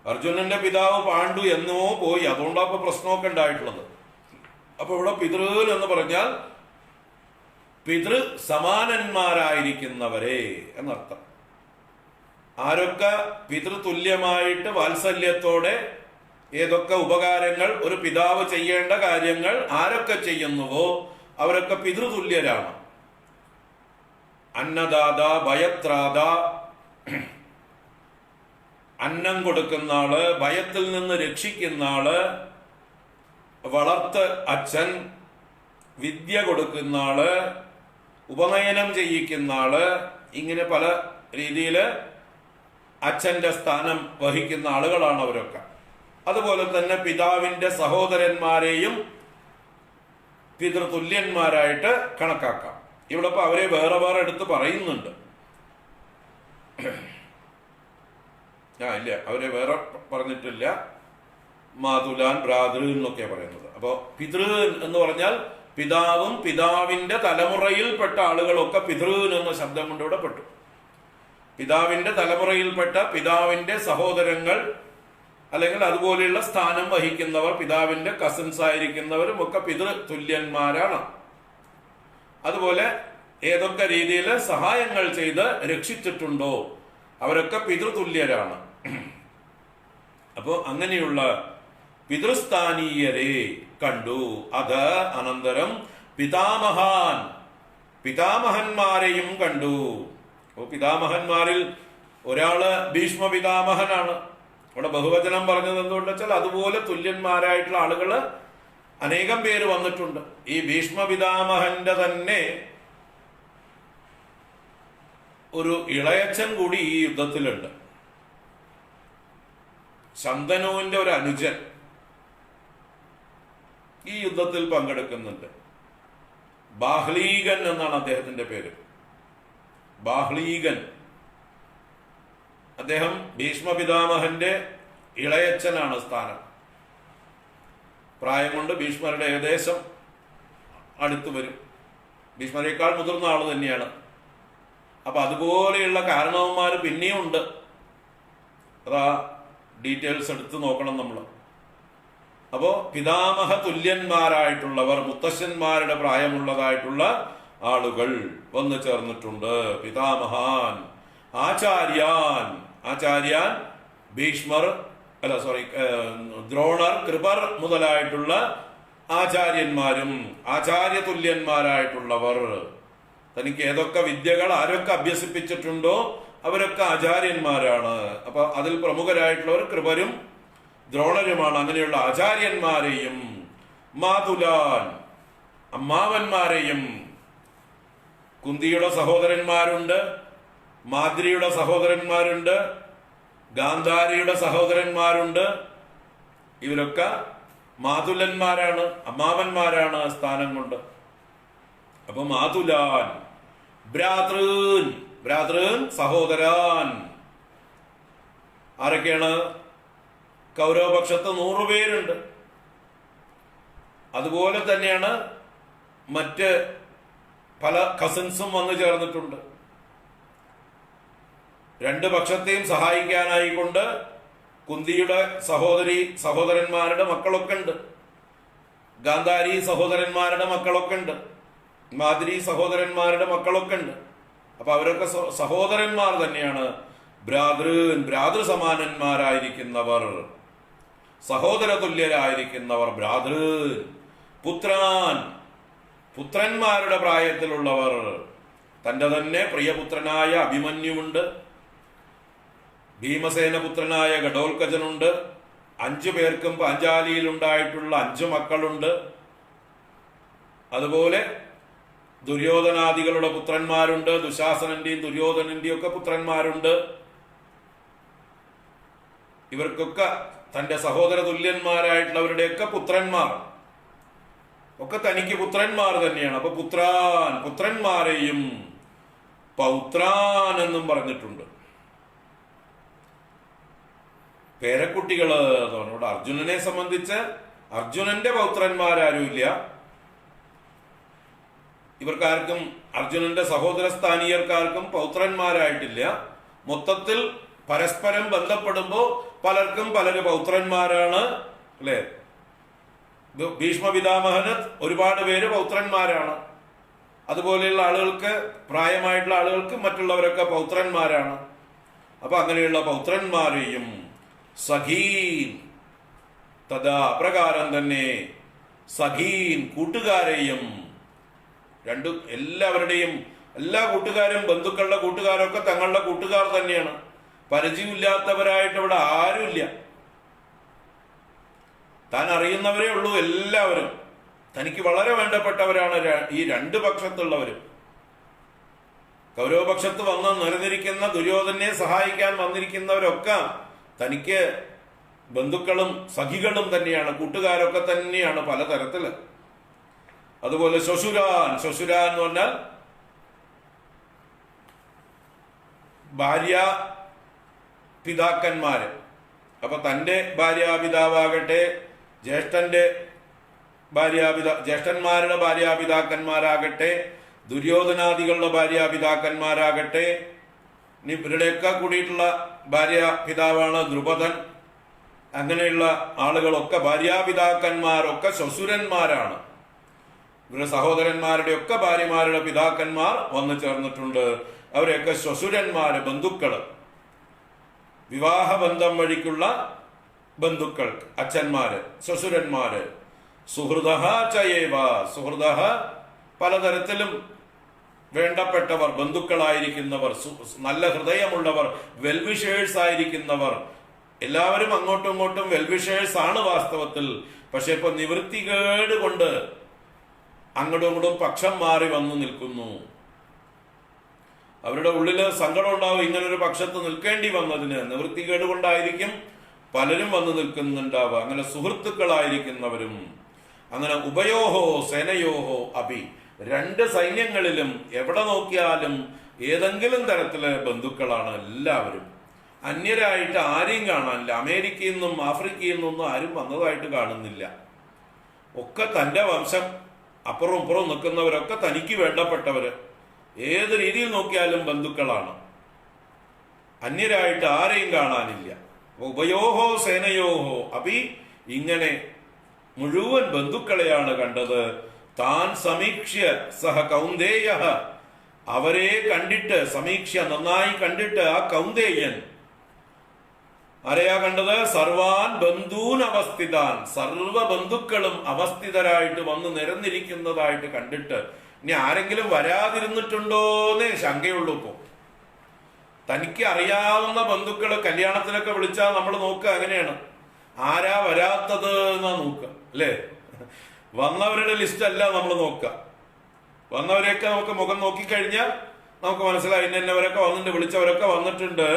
A: അർജുനന്റെ പിതാവ് പാണ്ഡു എന്നോ പോയി, അതുകൊണ്ടാണ് ഇപ്പൊ പ്രശ്നമൊക്കെ ഉണ്ടായിട്ടുള്ളത്. അപ്പൊ ഇവിടെ പിതൃൻ എന്ന് പറഞ്ഞാൽ പിതൃ സമാനന്മാരായിരിക്കുന്നവരെ എന്നർത്ഥം. ആരൊക്കെ പിതൃതുല്യമായിട്ട് വാത്സല്യത്തോടെ ഏതൊക്കെ ഉപകാരങ്ങൾ ഒരു പിതാവ് ചെയ്യേണ്ട കാര്യങ്ങൾ ആരൊക്കെ ചെയ്യുന്നുവോ അവരൊക്കെ പിതൃതുല്യരാണ്. അന്നദാത, ഭയത്രാത, അന്നം കൊടുക്കുന്ന ആള്, ഭയത്തിൽ നിന്ന് രക്ഷിക്കുന്ന ആള്, വളർത്ത് അച്ഛൻ, വിദ്യ കൊടുക്കുന്ന ആള്, ഉപനയനം ചെയ്യിക്കുന്ന ആള്, ഇങ്ങനെ പല രീതിയിൽ അച്ഛന്റെ സ്ഥാനം വഹിക്കുന്ന ആളുകളാണ് അവരൊക്കെ. അതുപോലെ തന്നെ പിതാവിന്റെ സഹോദരന്മാരെയും പിതൃതുല്യന്മാരായിട്ട് കണക്കാക്കാം. ഇവിടെ ഇപ്പൊ അവരെ വേറെ വേറെ എടുത്ത് പറയുന്നുണ്ട്. ഇല്ല, അവരെ വേറെ പറഞ്ഞിട്ടില്ല. മാതുലാൻ, ഭ്രാതൃ എന്നൊക്കെ പറയുന്നത്. അപ്പോ പിതൃ എന്ന് പറഞ്ഞാൽ പിതാവും പിതാവിന്റെ തലമുറയിൽപ്പെട്ട ആളുകളൊക്കെ പിതൃ എന്ന ശബ്ദം കൊണ്ട് ഇവിടെ പെട്ടു. പിതാവിന്റെ തലമുറയിൽപ്പെട്ട പിതാവിന്റെ സഹോദരങ്ങൾ അല്ലെങ്കിൽ അതുപോലെയുള്ള സ്ഥാനം വഹിക്കുന്നവർ, പിതാവിന്റെ കസിൻസ് ആയിരിക്കുന്നവരും ഒക്കെ പിതൃതുല്യന്മാരാണ്. അതുപോലെ ഏതൊക്കെ രീതിയിൽ സഹായങ്ങൾ ചെയ്ത് രക്ഷിച്ചിട്ടുണ്ടോ അവരൊക്കെ പിതൃതുല്യരാണ്. അപ്പോ അങ്ങനെയുള്ള പിതൃസ്ഥാനീയരെ കണ്ടു. അത് അനന്തരം പിതാമഹന്മാരെയും കണ്ടു. പിതാമഹന്മാരിൽ ഒരാള് ഭീഷ്മ പിതാമഹനാണ്. അവിടെ ബഹുവചനം പറഞ്ഞത് എന്തുകൊണ്ട് വെച്ചാൽ അതുപോലെ തുല്യന്മാരായിട്ടുള്ള ആളുകള് അനേകം പേര് വന്നിട്ടുണ്ട്. ഈ ഭീഷ്മ പിതാമഹന്റെ തന്നെ ഒരു ഇളയച്ചൻ കൂടി ഈ യുദ്ധത്തിലുണ്ട്. ശന്തനുവിന്റെ ഒരു അനുജൻ ഈ യുദ്ധത്തിൽ പങ്കെടുക്കുന്നുണ്ട്. ബാഹ്ലീകൻ എന്നാണ് അദ്ദേഹത്തിന്റെ പേര്. ബാഹ്ലീകൻ. അദ്ദേഹം ഭീഷ്മ പിതാമഹന്റെ ഇളയച്ചനാണ് സ്ഥാനം. പ്രായം കൊണ്ട് ഭീഷ്മരുടെ ഏകദേശം അടുത്തു വരും. ഭീഷ്മരേക്കാൾ മുതിർന്ന ആള് തന്നെയാണ്. അപ്പൊ അതുപോലെയുള്ള കാരണവന്മാർ പിന്നെയും ഉണ്ട്. അതാ ഡീറ്റെയിൽസ് എടുത്ത് നോക്കണം നമ്മൾ. അപ്പോ പിതാമഹ തുല്യന്മാരായിട്ടുള്ളവർ, മുത്തശ്ശന്മാരുടെ പ്രായമുള്ളതായിട്ടുള്ള ആളുകൾ വന്നു ചേർന്നിട്ടുണ്ട്. പിതാമഹാൻ, ആചാര്യാൻ ഭീഷ്മർ, ദ്രോണർ, കൃപർ മുതലായിട്ടുള്ള ആചാര്യന്മാരും ആചാര്യതുല്യന്മാരായിട്ടുള്ളവർ. തനിക്ക് ഏതൊക്കെ വിദ്യകൾ ആരൊക്കെ അഭ്യസിപ്പിച്ചിട്ടുണ്ടോ അവരൊക്കെ ആചാര്യന്മാരാണ്. അപ്പൊ അതിൽ പ്രമുഖരായിട്ടുള്ളവർ കൃപരും ദ്രോണരുമാണ്. അങ്ങനെയുള്ള ആചാര്യന്മാരെയും മാതുലാൻ, അമ്മാവന്മാരെയും, കുന്തിയുടെ സഹോദരന്മാരുണ്ട്, മാദ്രിയുടെ സഹോദരന്മാരുണ്ട്, ഗാന്ധാരിയുടെ സഹോദരന്മാരുണ്ട്. ഇവരൊക്കെ മാതുലന്മാരാണ്, അമ്മാവന്മാരാണ് സ്ഥാനം കൊണ്ട്. അപ്പൊ മാതുലാൻ, ഭ്രാതൃൻ സഹോദരാൻ. ആരൊക്കെയാണ്? കൗരവപക്ഷത്ത് 100 പേരുണ്ട്. അതുപോലെ തന്നെയാണ് മറ്റ് പല കസിൻസും വന്നു ചേർന്നിട്ടുണ്ട്. 2 പക്ഷത്തെയും സഹായിക്കാനായിക്കൊണ്ട് കുന്തിയുടെ സഹോദരന്മാരുടെ മക്കളൊക്കെ ഉണ്ട്, ഗാന്ധാരി സഹോദരന്മാരുടെ മക്കളൊക്കെ ഉണ്ട്, മാതിരി സഹോദരന്മാരുടെ മക്കളൊക്കെ ഉണ്ട്. അപ്പൊ അവരൊക്കെ സഹോദരന്മാർ തന്നെയാണ്. ഭ്രാതൃ സമാനന്മാരായിരിക്കുന്നവർ, സഹോദര തുല്യരായിരിക്കുന്നവർ ഭ്രാതൃ. പുത്രന്മാരുടെ പ്രായത്തിലുള്ളവർ. തന്റെ തന്നെ പ്രിയപുത്രനായ അഭിമന്യുവുണ്ട്, ഭീമസേന പുത്രനായ ഘടോൽക്കജനുണ്ട്. 5 പേർക്കും പാഞ്ചാലിയിൽ ഉണ്ടായിട്ടുള്ള 5 മക്കളുണ്ട്. അതുപോലെ ദുര്യോധനാദികളുടെ പുത്രന്മാരുണ്ട്, ദുശാസനന്റെയും ദുര്യോധനന്റെയും ഒക്കെ പുത്രന്മാരുണ്ട്. ഇവർക്കൊക്കെ തന്റെ സഹോദര തുല്യന്മാരായിട്ടുള്ളവരുടെയൊക്കെ പുത്രന്മാർ. ഒക്കെ തനിക്ക് പുത്രന്മാർ തന്നെയാണ്. അപ്പൊ പുത്രന്മാരെയും പൗത്രാൻ എന്നും പറഞ്ഞിട്ടുണ്ട്. പേരക്കുട്ടികള് ഇവിടെ അർജുനനെ സംബന്ധിച്ച് അർജുനന്റെ പൗത്രന്മാരാരുമില്ല. ഇവർക്കാർക്കും അർജുനന്റെ സഹോദര സ്ഥാനീയർക്കാർക്കും പൗത്രന്മാരായിട്ടില്ല. മൊത്തത്തിൽ പരസ്പരം ബന്ധപ്പെടുമ്പോ പലർക്കും പലര് പൗത്രന്മാരാണ്, അല്ലെ? ഭീഷ്മ പിതാമഹന് ഒരുപാട് പേര് പൗത്രന്മാരാണ്. അതുപോലെയുള്ള ആളുകൾക്ക്, പ്രായമായിട്ടുള്ള ആളുകൾക്ക് മറ്റുള്ളവരൊക്കെ പൗത്രന്മാരാണ്. അപ്പൊ അങ്ങനെയുള്ള പൗത്രന്മാരെയും സഖീൻ തഥാ അപ്രകാരം തന്നെ സഖീൻ കൂട്ടുകാരെയും, എല്ലാവരുടെയും എല്ലാ കൂട്ടുകാരും ബന്ധുക്കളുടെ കൂട്ടുകാരൊക്കെ തങ്ങളുടെ കൂട്ടുകാർ തന്നെയാണ്. പരിചയമില്ലാത്തവരായിട്ട് ഇവിടെ ആരുമില്ല. താൻ അറിയുന്നവരേ ഉള്ളൂ എല്ലാവരും. തനിക്ക് വളരെ വേണ്ടപ്പെട്ടവരാണ് ഈ രണ്ട് പക്ഷത്തുള്ളവരും. കൗരവപക്ഷത്ത് വന്ന് നിരന്നിരിക്കുന്ന ദുര്യോധനെ സഹായിക്കാൻ വന്നിരിക്കുന്നവരൊക്കെ തനിക്ക് ബന്ധുക്കളും സഖികളും തന്നെയാണ്, കൂട്ടുകാരൊക്കെ തന്നെയാണ് പലതരത്തില്. അതുപോലെ ശ്വശുരാൻ എന്ന് പറഞ്ഞാൽ ഭാര്യ പിതാക്കന്മാര്. അപ്പൊ തന്റെ ഭാര്യാപിതാവാകട്ടെ, ജ്യേഷ്ഠന്മാരുടെ ഭാര്യാപിതാക്കന്മാരാകട്ടെ, ദുര്യോധനാദികളുടെ ഭാര്യാപിതാക്കന്മാരാകട്ടെ, ഇനി ഇവരുടെയൊക്കെ കൂടിയിട്ടുള്ള ഭാര്യാപിതാവാണ് ദ്രുപദൻ. അങ്ങനെയുള്ള ആളുകളൊക്കെ ഭാര്യാപിതാക്കന്മാരൊക്കെ ശ്വശുരന്മാരാണ്. ഇവരുടെ സഹോദരന്മാരുടെ ഒക്കെ ഭാര്യമാരുടെ പിതാക്കന്മാർ വന്നു ചേർന്നിട്ടുണ്ട്. അവരെയൊക്കെ ശ്വശുരന്മാര്, ബന്ധുക്കള്, വിവാഹബന്ധം വഴിക്കുള്ള ബന്ധുക്കൾ, അച്ഛന്മാര്, ശ്വശുരന്മാര്. സുഹൃദഃ ചയേവ, സുഹൃദഃ പലതരത്തിലും വേണ്ടപ്പെട്ടവർ, ബന്ധുക്കളായിരിക്കുന്നവർ, നല്ല ഹൃദയമുള്ളവർ, വെൽവിഷേഴ്സ് ആയിരിക്കുന്നവർ. എല്ലാവരും അങ്ങോട്ടും ഇങ്ങോട്ടും വെൽവിഷേഴ്സ് ആണ് വാസ്തവത്തിൽ. പക്ഷെ ഇപ്പൊ നിവൃത്തികേട് കൊണ്ട് അങ്ങോട്ടും ഇങ്ങോട്ടും പക്ഷം മാറി വന്നു നിൽക്കുന്നു. അവരുടെ ഉള്ളില് സങ്കടം ഉണ്ടാവും, ഇങ്ങനൊരു പക്ഷത്ത് നിൽക്കേണ്ടി വന്നതിന്. നിവൃത്തികേട് കൊണ്ടായിരിക്കും പലരും വന്നു നിൽക്കുന്നുണ്ടാവുക. അങ്ങനെ സുഹൃത്തുക്കളായിരിക്കുന്നവരും. അങ്ങനെ ഉഭയോഹോ സേനയോഹോ അഭി, രണ്ട് സൈന്യങ്ങളിലും എവിടെ നോക്കിയാലും ഏതെങ്കിലും തരത്തില് ബന്ധുക്കളാണ് എല്ലാവരും. അന്യരായിട്ട് ആരെയും കാണാനില്ല. അമേരിക്കയിൽ നിന്നും ആഫ്രിക്കയിൽ നിന്നൊന്നും ആരും വന്നതായിട്ട് കാണുന്നില്ല. ഒക്കെ തന്റെ വംശം, അപ്പുറം ഇപ്പുറം നിൽക്കുന്നവരൊക്കെ തനിക്ക് വേണ്ടപ്പെട്ടവര്. ഏത് രീതിയിൽ നോക്കിയാലും ബന്ധുക്കളാണ്. അന്യരായിട്ട് ആരെയും കാണാനില്ല. ഉഭയോഹോ സേനയോഹോ അഭി, ഇങ്ങനെ മുഴുവൻ ബന്ധുക്കളെയാണ് കണ്ടത്. താൻ സമീക്ഷ്യ സഹ കൗന്ദേയ, അവരെ കണ്ടിട്ട്, സമീക്ഷ നന്നായി കണ്ടിട്ട് ആ കൗന്ദേയൻ ആരെയാ കണ്ടത്? സർവാൻ ബന്ധൂൻ അവസ്ഥിതാൻ, സർവ ബന്ധുക്കളും അവസ്ഥിതരായിട്ട് വന്ന് നിരന്നിരിക്കുന്നതായിട്ട് കണ്ടിട്ട്. ഇനി ആരെങ്കിലും വരാതിരുന്നിട്ടുണ്ടോന്നേ ശങ്കയുള്ളൂ. ഇപ്പോ തനിക്ക് അറിയാവുന്ന ബന്ധുക്കള് കല്യാണത്തിനൊക്കെ വിളിച്ചാൽ നമ്മൾ നോക്കുക അങ്ങനെയാണ്, ആരാ വരാത്തത് എന്നാ നോക്കുക, അല്ലേ? വന്നവരുടെ ലിസ്റ്റ് അല്ല നമ്മൾ നോക്കുക. വന്നവരെയൊക്കെ നമുക്ക് മുഖം നോക്കിക്കഴിഞ്ഞാൽ നമുക്ക് മനസ്സിലായി ഇന്നവരൊക്കെ വന്നിട്ടുണ്ട്, വിളിച്ചവരൊക്കെ വന്നിട്ടുണ്ട്.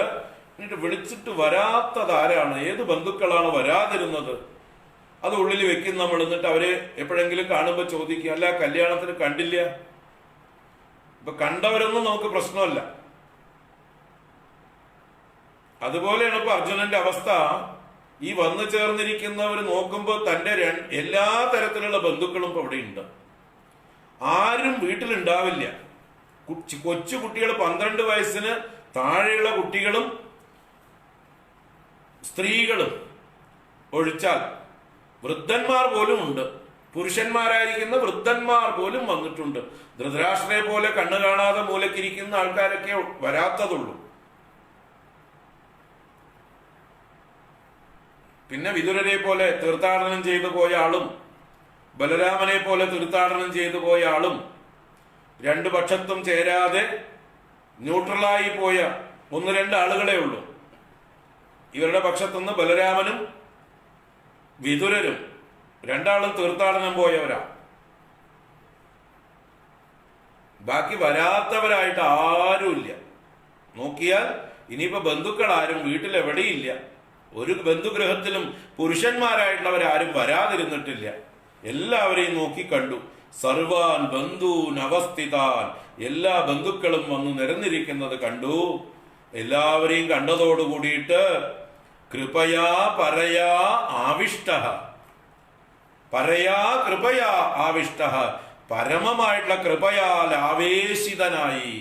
A: എന്നിട്ട് വിളിച്ചിട്ട് വരാത്തത് ആരാണ്, ഏത് ബന്ധുക്കളാണ് വരാതിരുന്നത്, അത് ഉള്ളിൽ വെക്കും നമ്മൾ. എന്നിട്ട് അവര് എപ്പോഴെങ്കിലും കാണുമ്പോൾ ചോദിക്കുക, അല്ല കല്യാണത്തിന് കണ്ടില്ല. ഇപ്പൊ കണ്ടവരൊന്നും നമുക്ക് പ്രശ്നമല്ല. അതുപോലെയാണ് ഇപ്പൊ അർജുനന്റെ അവസ്ഥ. ഈ വന്നു ചേർന്നിരിക്കുന്നവർ നോക്കുമ്പോൾ തന്റെ എല്ലാ തരത്തിലുള്ള ബന്ധുക്കളും ഇപ്പൊ അവിടെ ഉണ്ട്. ആരും വീട്ടിലുണ്ടാവില്ല. കൊച്ചു കുട്ടികൾ, 12 വയസ്സിന് താഴെയുള്ള കുട്ടികളും സ്ത്രീകളും ഒഴിച്ചാൽ വൃദ്ധന്മാർ പോലും ഉണ്ട്. പുരുഷന്മാരായിരിക്കുന്ന വൃദ്ധന്മാർ പോലും വന്നിട്ടുണ്ട്. ധൃതരാഷ്ട്രയെ പോലെ കണ്ണു കാണാതെ മൂലക്കിരിക്കുന്ന ആൾക്കാരൊക്കെ വരാത്തതുള്ളൂ. പിന്നെ വിതുരരെ പോലെ തീർത്ഥാടനം ചെയ്തു പോയ ആളും ബലരാമനെ പോലെ തീർത്ഥാടനം ചെയ്തു പോയ ആളും രണ്ടു പക്ഷത്തും ചേരാതെ ന്യൂട്രലായി പോയ 1-2 ആളുകളെ ഉള്ളൂ. ഇവരുടെ പക്ഷത്തുനിന്ന് ബലരാമനും വിതുരരും, 2 ആളും തീർത്ഥാടനം പോയവരാ. ബാക്കി വരാത്തവരായിട്ട് ആരുമില്ല. നോക്കിയാൽ ഇനിയിപ്പോ ബന്ധുക്കൾ ആരും വീട്ടിലെവിടെയില്ല. ഒരു ബന്ധുഗൃഹത്തിലും പുരുഷന്മാരായിട്ടുള്ളവരാരും വരാതിരുന്നിട്ടില്ല. എല്ലാവരെയും നോക്കി കണ്ടു. സർവാൻ ബന്ധൂൻ അവസ്ഥിതാൻ, എല്ലാ ബന്ധുക്കളും വന്ന് നിരന്നിരിക്കുന്നത് കണ്ടു. എല്ലാവരെയും കണ്ടതോടു കൂടിയിട്ട് കൃപയാ പരയാ ആവിഷ്ട, പരയാ കൃപയാ ആവിഷ്ട, പരമമായിട്ടുള്ള കൃപയാൽ ആവേശിതനായി.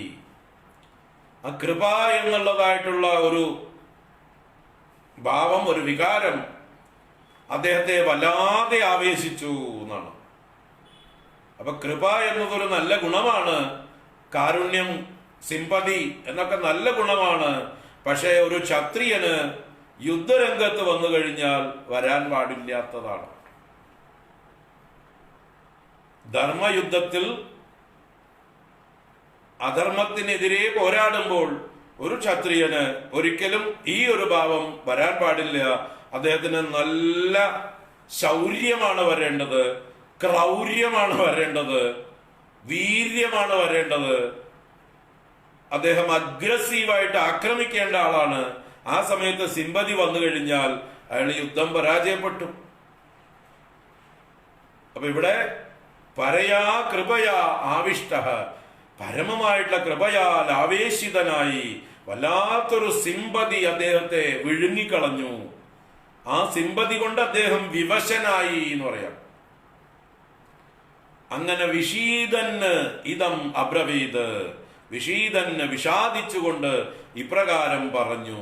A: ആ കൃപ എന്നുള്ളതായിട്ടുള്ള ഒരു ഭാവം, ഒരു വികാരം അദ്ദേഹത്തെ വല്ലാതെ ആവേശിച്ചു എന്നാണ്. അപ്പൊ കൃപ എന്നതൊരു നല്ല ഗുണമാണ്. കാരുണ്യം, സിമ്പതി എന്നൊക്കെ നല്ല ഗുണമാണ്. പക്ഷേ ഒരു ക്ഷത്രിയന് യുദ്ധരംഗത്ത് വന്നു കഴിഞ്ഞാൽ വരാൻ പാടില്ലാത്തതാണ്. ധർമ്മയുദ്ധത്തിൽ അധർമ്മത്തിനെതിരെ പോരാടുമ്പോൾ ഒരു ക്ഷത്രിയന് ഒരിക്കലും ഈ ഒരു ഭാവം വരാൻ പാടില്ല. അദ്ദേഹത്തിന് നല്ല ശൗര്യമാണ് വരേണ്ടത്, ക്രൗര്യമാണ് വരേണ്ടത്, വീര്യമാണ് വരേണ്ടത്. അദ്ദേഹം അഗ്രസീവായിട്ട് ആക്രമിക്കേണ്ട ആളാണ്. ആ സമയത്ത് സിമ്പതി വന്നു കഴിഞ്ഞാൽ അയാൾ യുദ്ധം പരാജയപ്പെട്ടു. അപ്പൊ ഇവിടെ പരയാ കൃപയാ ആവിഷ്ട, പരമമായിട്ടുള്ള കൃപയാൽ ആവേശിതനായി വല്ലാത്തൊരു സിമ്പതി അദ്ദേഹത്തെ വിഴുങ്ങിക്കളഞ്ഞു. ആ സിമ്പതി കൊണ്ട് അദ്ദേഹം വിവശനായി എന്ന് പറയാം. അങ്ങനെ വിഷീദന് ഇതം അബ്രവീത്, വിഷീദന് വിഷാദിച്ചുകൊണ്ട് ഇപ്രകാരം പറഞ്ഞു.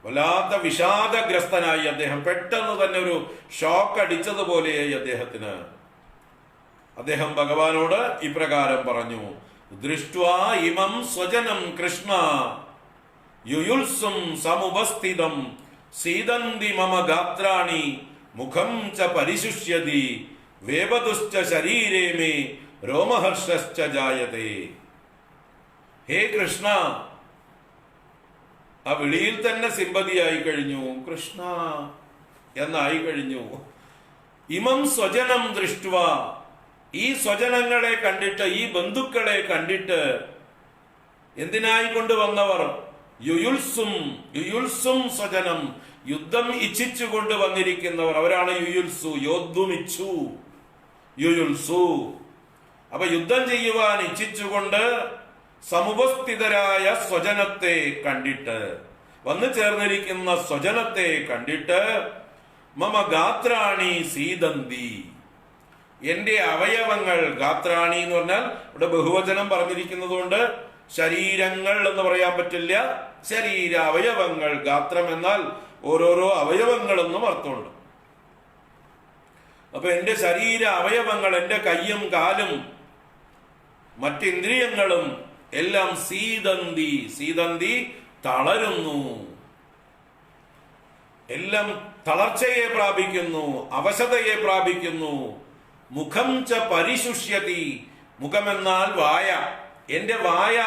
A: വല്ലാത്ത വിഷാദഗ്രസ്തനായി അദ്ദേഹം, പെട്ടെന്ന് തന്നെ ഒരു ഷോക്ക് അടിച്ചതുപോലെയായി അദ്ദേഹത്തിന്. അദ്ദേഹം ഭഗവാനോട് ഇപ്രകാരം പറഞ്ഞു. ദൃഷ്ട്വാ ഇമം സ്വജനം കൃഷ്ണ യുയുത്സും സമുപസ്ഥിതം സീദന്തി മമ ഗാത്രാണി മുഖം ച പരിശുഷ്യതി വേപതുശ്ച ശരീരേ മേ രോമഹർഷശ്ച ജായതേ. ഹേ കൃഷ്ണ, ആ വിളിയിൽ തന്നെ സിമ്പതിയായി കഴിഞ്ഞു, കൃഷ്ണ എന്നായി കഴിഞ്ഞു. ഇമം സ്വജനം ദൃഷ്ട്വ, ഈ സ്വജനങ്ങളെ കണ്ടിട്ട്, ഈ ബന്ധുക്കളെ കണ്ടിട്ട്, എന്തിനായി കൊണ്ടുവന്നവർ? യുയുത്സും, യുയുത്സും സ്വജനം, യുദ്ധം ഇച്ഛിച്ചു കൊണ്ടുവന്നിരിക്കുന്നവർ, അവരാണ് യുയുത്സു. യോദ്ധുമിച്ചു യുയുത്സു. അപ്പൊ യുദ്ധം ചെയ്യുവാൻ ഇച്ഛിച്ചുകൊണ്ട് സമുപസ്ഥിതരായ സ്വജനത്തെ കണ്ടിട്ട്, വന്നു ചേർന്നിരിക്കുന്ന സ്വജനത്തെ കണ്ടിട്ട്, മമ ഗാത്രാണി സീദന്തി, എന്റെ അവയവങ്ങൾ, ഗാത്രാണി എന്ന് പറഞ്ഞാൽ ഇവിടെ ബഹുവചനം പറഞ്ഞിരിക്കുന്നത് കൊണ്ട് ശരീരങ്ങൾ എന്ന് പറയാൻ പറ്റില്ല. ശരീര അവയവങ്ങൾ, ഗാത്രം എന്നാൽ ഓരോരോ അവയവങ്ങളെന്നും അർത്ഥമുണ്ട്. അപ്പൊ എന്റെ ശരീര അവയവങ്ങൾ, എന്റെ കയ്യും കാലും മറ്റിന്ദ്രിയങ്ങളും എല്ലാം സീദന്തി, സീദന്തി തളരുന്നു, എല്ലാം തളർച്ചയെ പ്രാപിക്കുന്നു, അവശതയെ പ്രാപിക്കുന്നു. മുഖം ച പരിശുഷ്യതി, മുഖമെന്നാൽ വായ, എന്റെ വായ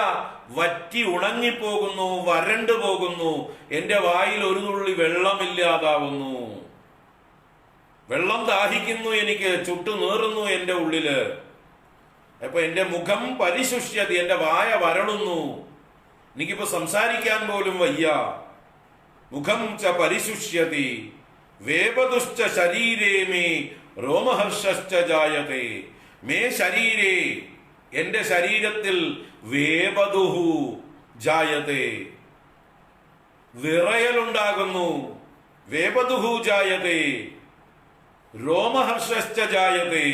A: വറ്റി ഉണങ്ങിപ്പോകുന്നു, വരണ്ടു പോകുന്നു. എന്റെ വായിൽ ഒരു തുള്ളി വെള്ളമില്ലാതാവുന്നു. വെള്ളം ദാഹിക്കുന്നു, എനിക്ക് ചുട്ടു നീറുന്നു എന്റെ ഉള്ളില്. അപ്പൊ എന്റെ മുഖം പരിശുഷ്യതി, എന്റെ വായ വരളുന്നു, എനിക്കിപ്പോ സംസാരിക്കാൻ പോലും വയ്യ. മുഖം ച പരിശുഷ്യതി വേപതുശ്ച ശരീരേ മേ രോമഹർഷശ്ച ജായതേ. മേ ശരീരേ, എന്റെ ശരീരത്തിൽ വേപതുഹു ജായതേ, വിറയലുണ്ടാകുന്നു. വേപതുഹു ജായതേ രോമഹർഷശ്ച ജായതേ,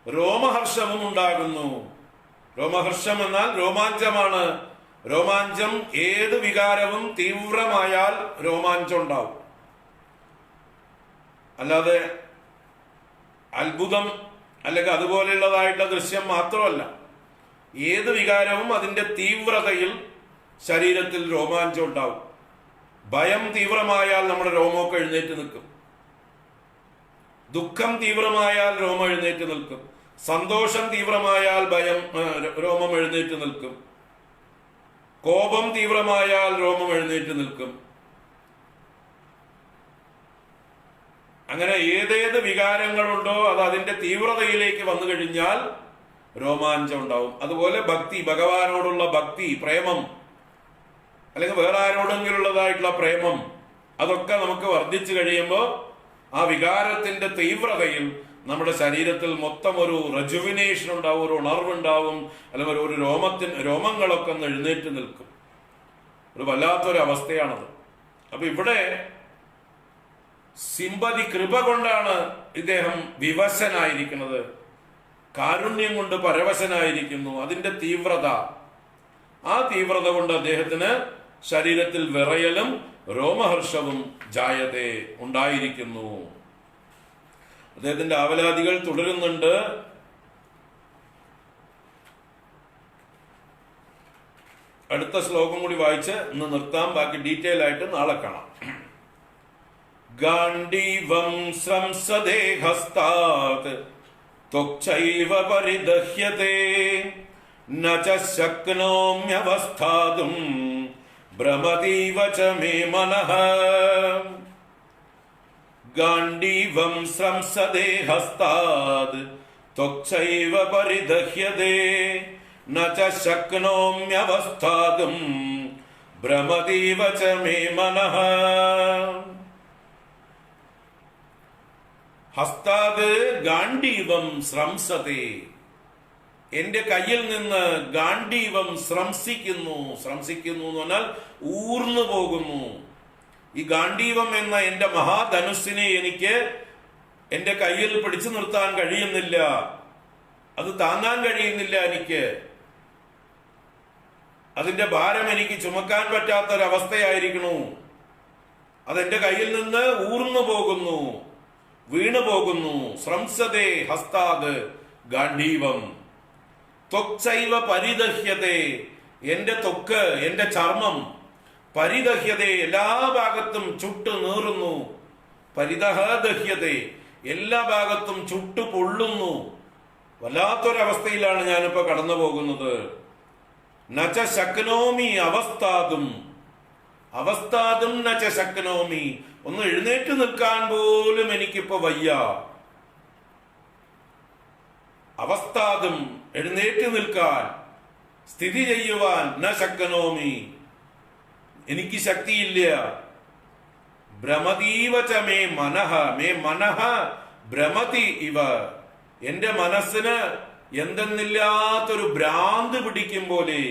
A: രോമഹർഷവും ഉണ്ടാകുന്നു. രോമഹർഷം എന്നാൽ രോമാഞ്ചമാണ്. രോമാഞ്ചം, ഏത് വികാരവും തീവ്രമായാൽ രോമാഞ്ചം ഉണ്ടാവും. അല്ലാതെ അത്ഭുതം അല്ലെങ്കിൽ അതുപോലെയുള്ളതായിട്ടുള്ള ദൃശ്യം മാത്രമല്ല, ഏത് വികാരവും അതിന്റെ തീവ്രതയിൽ ശരീരത്തിൽ രോമാഞ്ചം ഉണ്ടാവും. ഭയം തീവ്രമായാൽ നമ്മുടെ രോമമൊക്കെ എഴുന്നേറ്റ് നിൽക്കും. ദുഃഖം തീവ്രമായാൽ രോമം എഴുന്നേറ്റ് നിൽക്കും. സന്തോഷം തീവ്രമായാൽ രോമം എഴുന്നേറ്റ് നിൽക്കും. കോപം തീവ്രമായാൽ രോമം എഴുന്നേറ്റ് നിൽക്കും. അങ്ങനെ ഏതേത് വികാരങ്ങളുണ്ടോ അത് അതിന്റെ തീവ്രതയിലേക്ക് വന്നു കഴിഞ്ഞാൽ രോമാഞ്ചം ഉണ്ടാവും. അതുപോലെ ഭക്തി, ഭഗവാനോടുള്ള ഭക്തി, പ്രേമം, അല്ലെങ്കിൽ വേറെ ആരോടെങ്കിലുള്ളതായിട്ടുള്ള പ്രേമം, അതൊക്കെ നമുക്ക് വർദ്ധിച്ചു കഴിയുമ്പോൾ ആ വികാരത്തിന്റെ തീവ്രതയിൽ നമ്മുടെ ശരീരത്തിൽ മൊത്തം ഒരു റെജുവിനേഷൻ ഉണ്ടാവും, ഒരു ഉണർവുണ്ടാവും, അല്ലെങ്കിൽ ഒരു രോമങ്ങളൊക്കെ ഒന്ന് എഴുന്നേറ്റ് നിൽക്കും. ഒരു വല്ലാത്തൊരു അവസ്ഥയാണത്. അപ്പൊ ഇവിടെ സിമ്പതി, കൃപ കൊണ്ടാണ് ഇദ്ദേഹം വിവശനായിരിക്കുന്നത്, കാരുണ്യം കൊണ്ട് പരവശനായിരിക്കുന്നു. അതിന്റെ തീവ്രത, ആ തീവ്രത കൊണ്ട് അദ്ദേഹത്തിന് ശരീരത്തിൽ വിറയലും രോമഹർഷവും ജായതേ ഉണ്ടായിരിക്കുന്നു. അദ്ദേഹത്തിന്റെ ആവലാദികൾ തുടരുന്നുണ്ട്. അടുത്ത ശ്ലോകം കൂടി വായിച്ച് ഇന്ന് നിർത്താം. ബാക്കി ഡീറ്റെയിൽ ആയിട്ട് നാളെ കാണാം. ഗാണ്ഡീവം ശ്രംസദേ ഹസ്താത് ത്വക്ചൈവ പരിദഹ്യതേ ന ച ശക്നോമ്യവസ്ഥാതും ഭ്രമതീവ ച മേ മനഃ. ഗാണ്ഡീവം ശ്രംസദേ ഹസ്താത് ത്വക്ചൈവ പരിദഹ്യതേ ന ച ശക്നോമ്യവസ്ഥാതും ഭ്രമതീവ ച മേ മനഃ. ഹസ്താത് ഗാണ്ഡീവം ശ്രംസതേ, എന്റെ കയ്യിൽ നിന്ന് ഗാണ്ഡീവം ശ്രംസിക്കുന്നു. ശ്രംസിക്കുന്നു എന്ന് പറഞ്ഞാൽ ഊർന്നു പോകുന്നു. ഈ ഗാണ്ഡീവം എന്ന എന്റെ മഹാധനുസ്സിനെ എനിക്ക് എന്റെ കയ്യിൽ പിടിച്ചു നിർത്താൻ കഴിയുന്നില്ല, അത് താങ്ങാൻ കഴിയുന്നില്ല. എനിക്ക് അതിന്റെ ഭാരം എനിക്ക് ചുമക്കാൻ പറ്റാത്തൊരവസ്ഥയായിരിക്കണു. അതെന്റെ കയ്യിൽ നിന്ന് ഊർന്നു പോകുന്നു, വീണു പോകുന്നു. ശ്രംസതേ ഹസ്താത് ഗാണ്ഡീവം ത്വക്ചൈവ പരിദഹ്യതേ, എന്റെ ത്വക്ക്, എന്റെ ചർമ്മം, പരിദഹ്യതേ, എല്ലാ ഭാഗത്തും ചുട്ടു നീറുന്നു. പരിദഹ്യതേ, എല്ലാ ഭാഗത്തും ചുട്ടു പൊള്ളുന്നു. വല്ലാത്തൊരവസ്ഥയിലാണ് ഞാനിപ്പോ കടന്നു പോകുന്നത്. നച ശക്നോമി അവസ്ഥാതും, അവസ്ഥാതും നച ശക്നോമി, ഒന്ന് എഴുന്നേറ്റ് നിൽക്കാൻ പോലും എനിക്കിപ്പോ വയ്യ. അവസ്ഥാതും, എഴുന്നേറ്റ് നിൽക്കാൻ, സ്ഥിതി ചെയ്യുവാൻ, ന ശക്നോമി, എനിക്ക് ശക്തിയില്ല. ഭ്രമതീവ ച മേ മനഃ, മേ മനഃ ഭ്രമതി ഇവ, എന്റെ മനസ്സിന് എന്തെന്നില്ലാത്തൊരു ഭ്രാന്ത് പിടിക്കും പോലെ.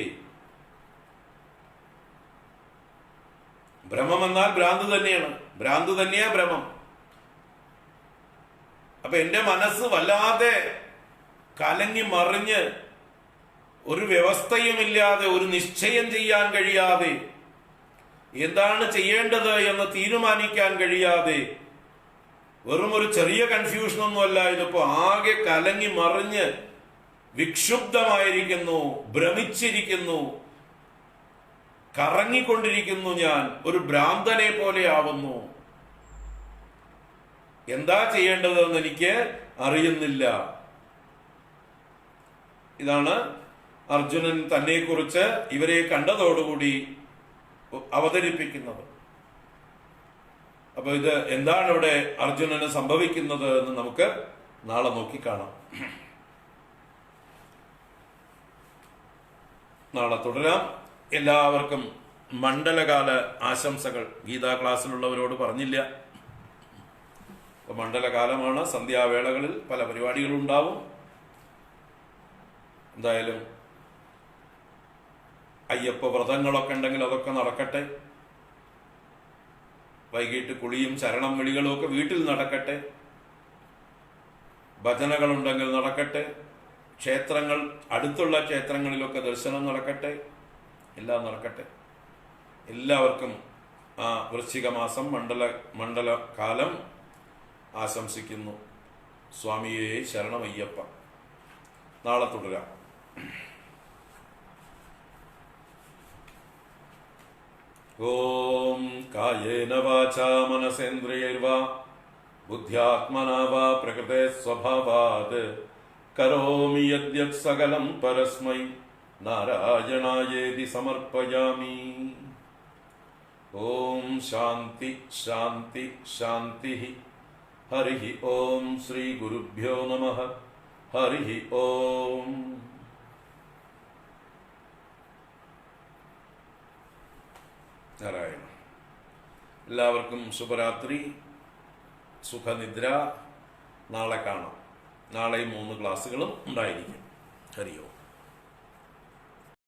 A: ഭ്രമം എന്നാൽ ഭ്രാന്ത് തന്നെയാണ്, ഭ്രാന്ത് തന്നെയാ ഭ്രമം. അപ്പൊ എന്റെ മനസ്സ് വല്ലാതെ കലങ്ങി മറിഞ്ഞ്, ഒരു വ്യവസ്ഥയുമില്ലാതെ, ഒരു നിശ്ചയം ചെയ്യാൻ കഴിയാതെ, എന്താണ് ചെയ്യേണ്ടത് എന്ന് തീരുമാനിക്കാൻ കഴിയാതെ, വെറും ഒരു ചെറിയ കൺഫ്യൂഷനൊന്നുമല്ല ഇതിപ്പോ, ആകെ കലങ്ങി മറിഞ്ഞ് വിക്ഷുബ്ധമായിരിക്കുന്നു, ഭ്രമിച്ചിരിക്കുന്നു, കറങ്ങിക്കൊണ്ടിരിക്കുന്നു. ഞാൻ ഒരു ഭ്രാന്തനെ പോലെ ആവുന്നു. എന്താ ചെയ്യേണ്ടതെന്ന് എനിക്ക് അറിയുന്നില്ല. ഇതാണ് അർജുനൻ തന്നെ കുറിച്ച് ഇവരെ കണ്ടതോടുകൂടി അവതരിപ്പിക്കുന്നത്. അപ്പൊ ഇത് എന്താണ് ഇവിടെ അർജുനന് സംഭവിക്കുന്നത് എന്ന് നമുക്ക് നാളെ നോക്കിക്കാണാം. നാളെ തുടരാം. എല്ലാവർക്കും മണ്ഡലകാല ആശംസകൾ. ഗീതാ ക്ലാസ്സിലുള്ളവരോട് പറഞ്ഞില്ല, മണ്ഡലകാലമാണ്. സന്ധ്യാവേളകളിൽ പല പരിപാടികളുണ്ടാവും. എന്തായാലും അയ്യപ്പ വ്രതങ്ങളൊക്കെ ഉണ്ടെങ്കിൽ അതൊക്കെ നടക്കട്ടെ. വൈകിട്ട് കുളിയും ശരണം വിളികളും ഒക്കെ വീട്ടിൽ നടക്കട്ടെ. ഭജനകളുണ്ടെങ്കിൽ നടക്കട്ടെ. ക്ഷേത്രങ്ങൾ, അടുത്തുള്ള ക്ഷേത്രങ്ങളിലൊക്കെ ദർശനം നടക്കട്ടെ. എല്ലാം നടക്കട്ടെ. എല്ലാവർക്കും ആ വൃശ്ചിക മാസം മണ്ഡലകാലം ആശംസിക്കുന്നു. സ്വാമിയേ ശരണമയ്യപ്പ. നാളെ തുടരാം. ഓം കായേന വാചാ മനസേന്ദ്രിയൈർവാ ബുദ്ധ്യാത്മനാ വാ പ്രകൃതേ സ്വഭാവാത് കരോമി യദ്യത് സകലം പരസ്മൈ നാരായണായേതി സമർപ്പയാമി. ഓം ശാന്തി ശാന്തി ശാന്തി. ഹരി ഓം ശ്രീ ഗുരുഭ്യോ നമഃ. ഹരി ഓം. നാരായണ. എല്ലാവർക്കും ശുഭരാത്രി. സുഖനിദ്ര. നാളെ കാണാം. നാളെയും 3 ക്ലാസ്സുകളും ഉണ്ടായിരിക്കും. ഹരി ഓം.